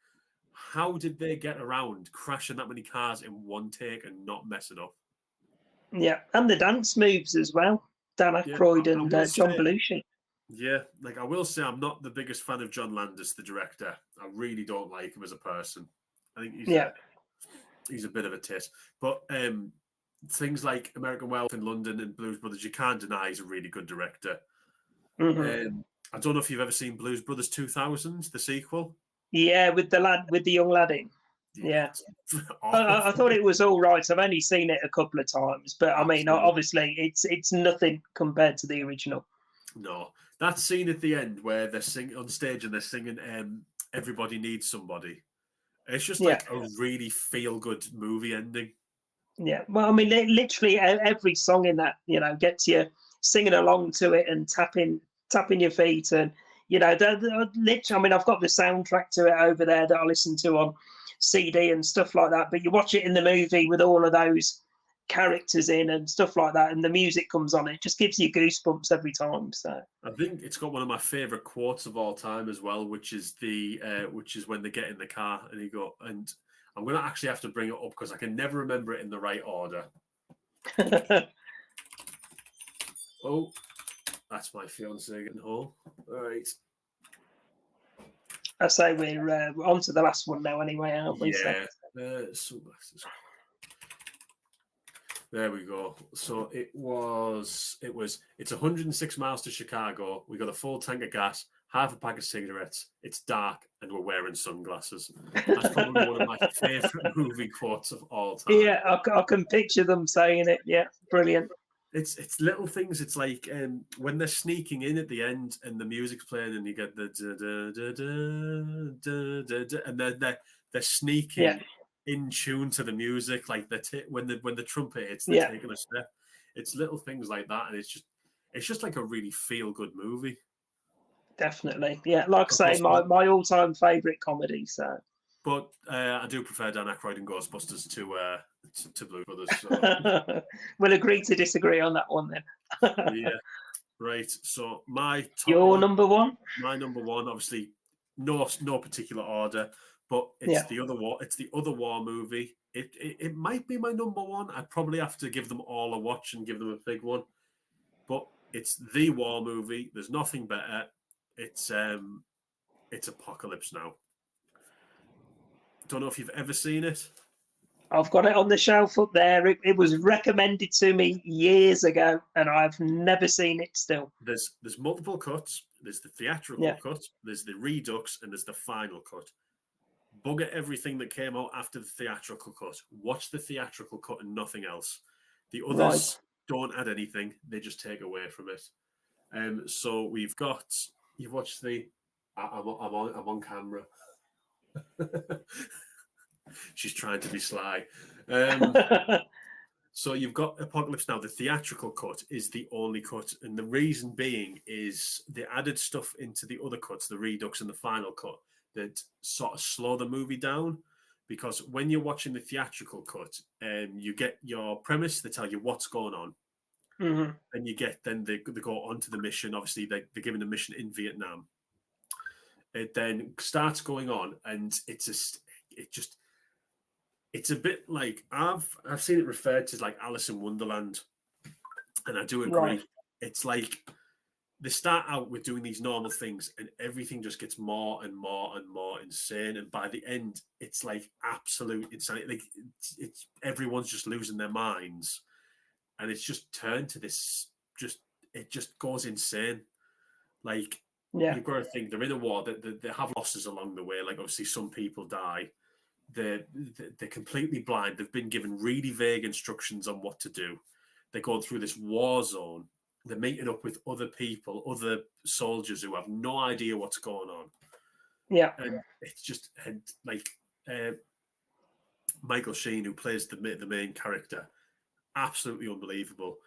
how did they get around crashing that many cars in one take and not mess it up? Yeah, and the dance moves as well. Dan Aykroyd and John Belushi. Yeah, I will say, I'm not the biggest fan of John Landis, the director. I really don't like him as a person. I think he's a bit of a tit. But things like American Wealth in London and Blues Brothers, you can't deny he's a really good director. Mm-hmm. I don't know if you've ever seen Blues Brothers 2000, the sequel. Yeah, with the young lad in. Yeah. I thought it was all right. I've only seen it a couple of times, but I mean, obviously, it's nothing compared to the original. No, that scene at the end where they're singing on stage and they're singing "Everybody Needs Somebody." It's just a really feel-good movie ending. Yeah, well, I mean, literally every song in that, gets you singing along to it and tapping your feet, and literally. I mean, I've got the soundtrack to it over there that I listen to on CD and stuff like that. But you watch it in the movie with all of those characters in and stuff like that, and the music comes on, it just gives you goosebumps every time. So I think it's got one of my favorite quotes of all time as well, which is when they get in the car and you go, and I'm going to actually have to bring it up because I can never remember it in the right order. Oh, that's my fiance getting home. All right. I say we're on to the last one now anyway, aren't we? Yeah. Sunglasses. There we go. So it's 106 miles to Chicago. We got a full tank of gas, half a pack of cigarettes. It's dark and we're wearing sunglasses. That's probably one of my favorite movie quotes of all time. Yeah, I can picture them saying it. Yeah, brilliant. It's little things. It's like when they're sneaking in at the end and the music's playing and you get the and they're sneaking Yeah, in tune to the music, like when the trumpet hits, they're yeah, taking a step. It's little things like that, and it's just like a really feel good movie. definitely. Yeah, like I Of say, course, my all time favourite comedy. So but I do prefer Dan Aykroyd and Ghostbusters to Blue Brothers. So we'll agree to disagree on that one then. yeah, right. So my top Your one. number one? My number one, obviously, no particular order, but it's Yeah, the other war. It's the other war movie. It might be my number one. I'd probably have to give them all a watch and give them a big one. But it's the war movie. There's nothing better. It's Apocalypse Now. Don't know if you've ever seen it. I've got it on the shelf up there. It was recommended to me years ago, and I've never seen it still. There's multiple cuts. There's the theatrical Yeah, cut. There's the redux, and there's the final cut. Bugger everything that came out after the theatrical cut. Watch the theatrical cut and nothing else. The right. others don't add anything; they just take away from it. So we've got you've watched the. I'm on camera. She's trying to be sly. So you've got Apocalypse Now. The theatrical cut is the only cut, and the reason being is they added stuff into the other cuts, the redux and the final cut, that sort of slow the movie down. Because when you're watching the theatrical cut, you get your premise, they tell you what's going on, Mhm. and then they go on to the mission. Obviously, they're given a mission in Vietnam. It then starts going on, and it's a bit like I've seen it referred to as like Alice in Wonderland, and I do agree. Right. It's like they start out with doing these normal things, and everything just gets more and more and more insane. And by the end, it's like absolute insanity. Like it's everyone's just losing their minds, and it's just turned to this. It just goes insane. Like Yeah. you've got to think they're in a war. They have losses along the way. Like obviously, some people die. They're completely blind. They've been given really vague instructions on what to do. They're going through this war zone. They're meeting up with other people, other soldiers who have no idea what's going on. Yeah. And it's just like Michael Sheen, who plays the main character, absolutely unbelievable.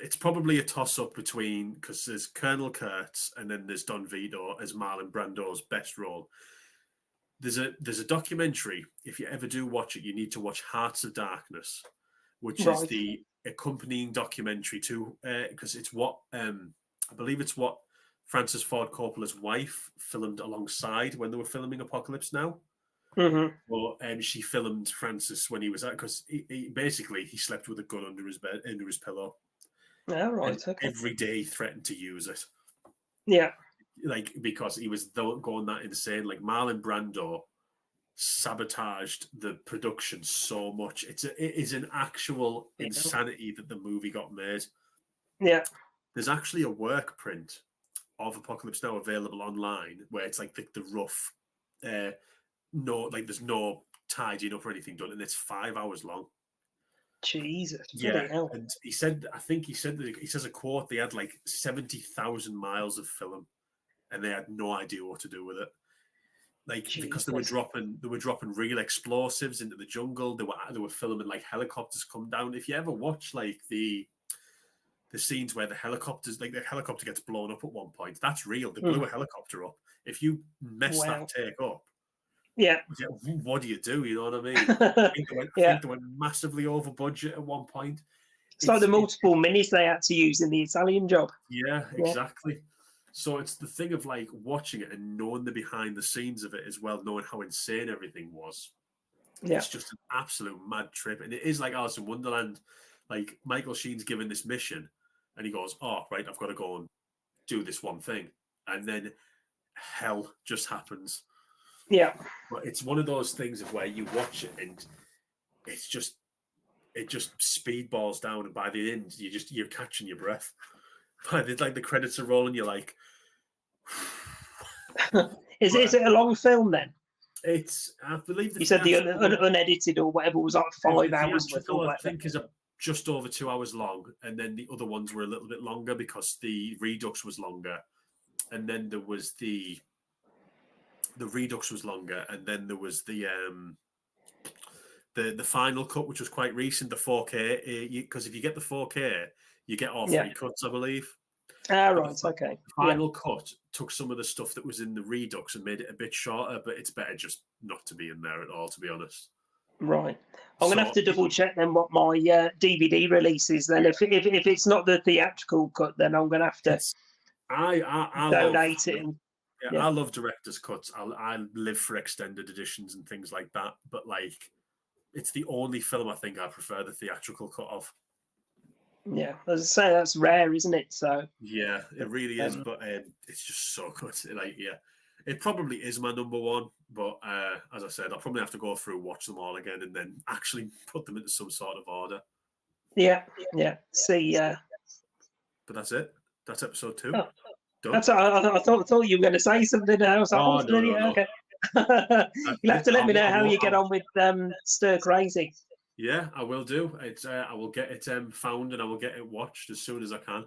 It's probably a toss-up between, because there's Colonel Kurtz and then there's Don Vito as Marlon Brando's best role. There's a documentary. If you ever do watch it, you need to watch Hearts of Darkness, which is the accompanying documentary to because it's what I believe it's what Francis Ford Coppola's wife filmed alongside when they were filming Apocalypse Now. Mm-hmm. Well, she filmed Francis when he was at because he basically he slept with a gun under his bed, under his pillow. Yeah, right. Okay. Every day he threatened to use it. Yeah. Like because he was going that insane. Like Marlon Brando sabotaged the production so much. It is an actual insanity that the movie got made. Yeah. There's actually a work print of Apocalypse Now available online where it's like the rough, there's no tidying up or anything done, and it's 5 hours long. Jesus. Yeah, hell. and he says a quote. They had like 70,000 miles of film, and they had no idea what to do with it. Like Jesus. Because they were dropping real explosives into the jungle. They were filming like helicopters come down. If you ever watch like the scenes where the helicopter gets blown up at one point, that's real. They blew a helicopter up. If you mess that take up, yeah, what do you do? You know what I mean? I think they went massively over budget at one point. It's like the multiple minutes they had to use in the Italian Job. Yeah, exactly. So it's the thing of like watching it and knowing the behind the scenes of it as well, knowing how insane everything was. Yeah. It's just an absolute mad trip. And it is like Alice in Wonderland. Like Michael Sheen's given this mission and he goes, oh, right, I've got to go and do this one thing. And then hell just happens. Yeah. But it's one of those things of where you watch it and it just speedballs down. And by the end, you're catching your breath. By the credits are rolling, you're like, is it a long film then? It's, I believe you said the unedited or whatever was like 5 hours. I think is just over 2 hours long, and then the other ones were a little bit longer because the Redux was longer, and then there was the Redux was longer, and then there was the final cut, which was quite recent, the 4K. Because if you get the 4K, you get all three cuts, I believe. Right, okay. The final cut took some of the stuff that was in the Redux and made it a bit shorter, but it's better just not to be in there at all, to be honest. Right. I'm going to have to double check then what my DVD release is then. If it's not the theatrical cut, then I'm going to have to donate it. I love director's cuts. I live for extended editions and things like that. But like, it's the only film I think I prefer the theatrical cut of. Yeah, as I say, that's rare, isn't it? So yeah, it really is. But it's just so good. Like, yeah, it probably is my number one. But as I said, I'll probably have to go through, watch them all again, and then actually put them into some sort of order. Yeah. See, but that's it. That's episode 2. Oh. That's, I thought you were going to say something else. No. Okay. You'll have to let me know how you get on with Stir Crazy. Yeah, I will do. It's I will get it found, and I will get it watched as soon as I can.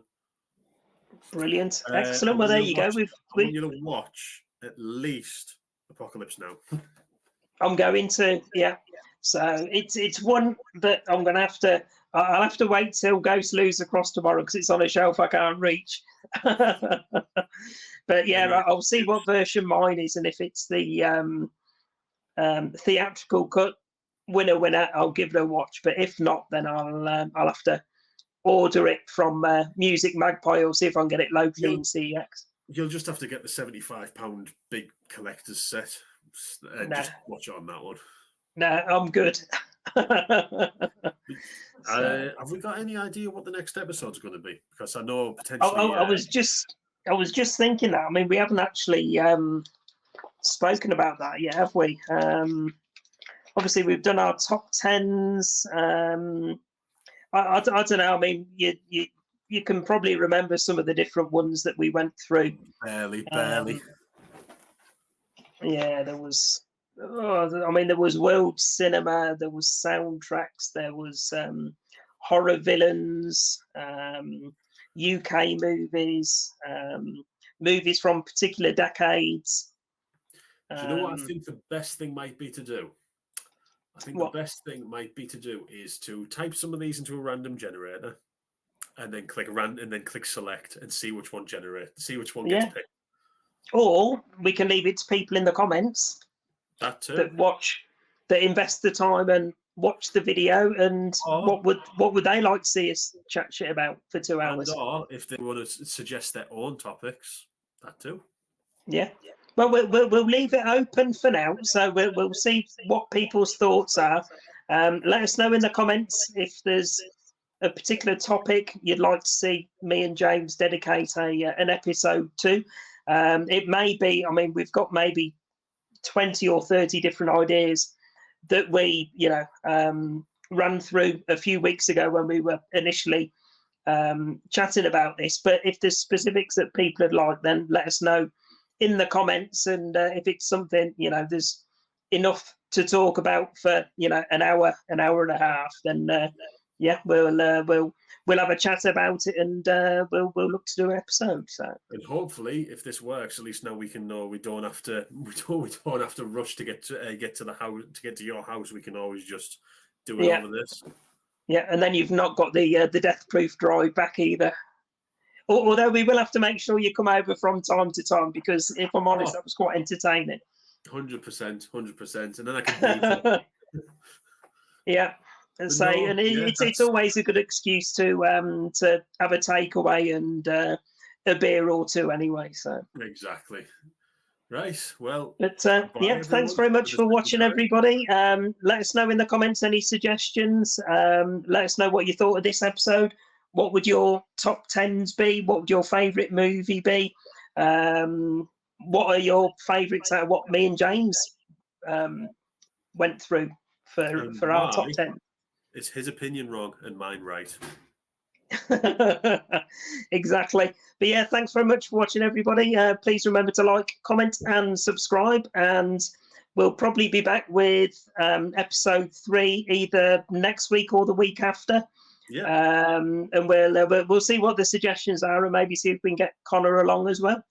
Brilliant, excellent. Well, there you go. I want you to watch at least Apocalypse Now. I'm going to, So it's one that I'm going to have to. I'll have to wait till Ghost Lose Across tomorrow because it's on a shelf I can't reach. But yeah, I'll see what version mine is, and if it's the theatrical cut, winner, I'll give it a watch. But if not, then I'll have to order it from Music Magpie or see if I can get it locally in CEX. You'll just have to get the £75 big collector's set. Just watch it on that one. No, I'm good. Have we got any idea what the next episode's going to be? Because I know potentially. I was just thinking that. I mean, we haven't actually spoken about that yet, have we? Obviously, we've done our top 10s. I don't know. I mean, you can probably remember some of the different ones that we went through. Barely. Yeah, there was. There was world cinema, there was soundtracks, there was horror villains, UK movies, movies from particular decades. Do you know what I think the best thing might be to do? I think the best thing might be to do is to type some of these into a random generator, and then click select and see which one gets picked. Or we can leave it to people in the comments. That too. That invest the time and watch the video, and what would they like to see us chat shit about for 2 hours? Or if they want to suggest their own topics, that too. Yeah. Well, we'll leave it open for now, so we'll see what people's thoughts are. Let us know in the comments if there's a particular topic you'd like to see me and James dedicate an episode to. It may be. I mean, we've got maybe 20 or 30 different ideas that we ran through a few weeks ago when we were initially chatting about this. But if there's specifics that people would like, then let us know in the comments, and if it's something there's enough to talk about for an hour and a half, then we'll have a chat about it, and we'll look to do an episode. So, and hopefully, if this works, at least now we can know we don't have to rush to get to the house, to get to your house. We can always just do it over this. Yeah, and then you've not got the death-proof drive back either. Although we will have to make sure you come over from time to time, because if I'm honest, that was quite entertaining. 100%, and then I can. Yeah. And say, it's always a good excuse to have a takeaway and a beer or two anyway. So exactly, right. Well, but thanks very much for watching, everybody. Let us know in the comments any suggestions. Let us know what you thought of this episode. What would your top 10s be? What would your favourite movie be? What are your favourites out of what me and James went through for our top 10? Is his opinion wrong and mine right? Exactly. But yeah, thanks very much for watching, everybody. Please remember to like, comment, and subscribe. And we'll probably be back with episode 3 either next week or the week after. Yeah. And we'll see what the suggestions are, and maybe see if we can get Connor along as well.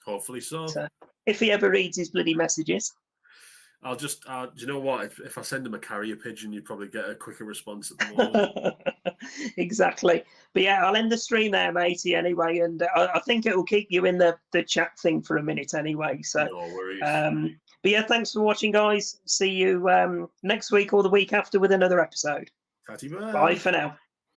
Hopefully so. So, if he ever reads his bloody messages. I'll just, do you know what? If I send him a carrier pigeon, you'd probably get a quicker response at the moment. Exactly. But yeah, I'll end the stream there, matey, anyway. And I think it will keep you in the chat thing for a minute anyway. So, No worries. but yeah, thanks for watching, guys. See you next week or the week after with another episode. Tatty Bye for now.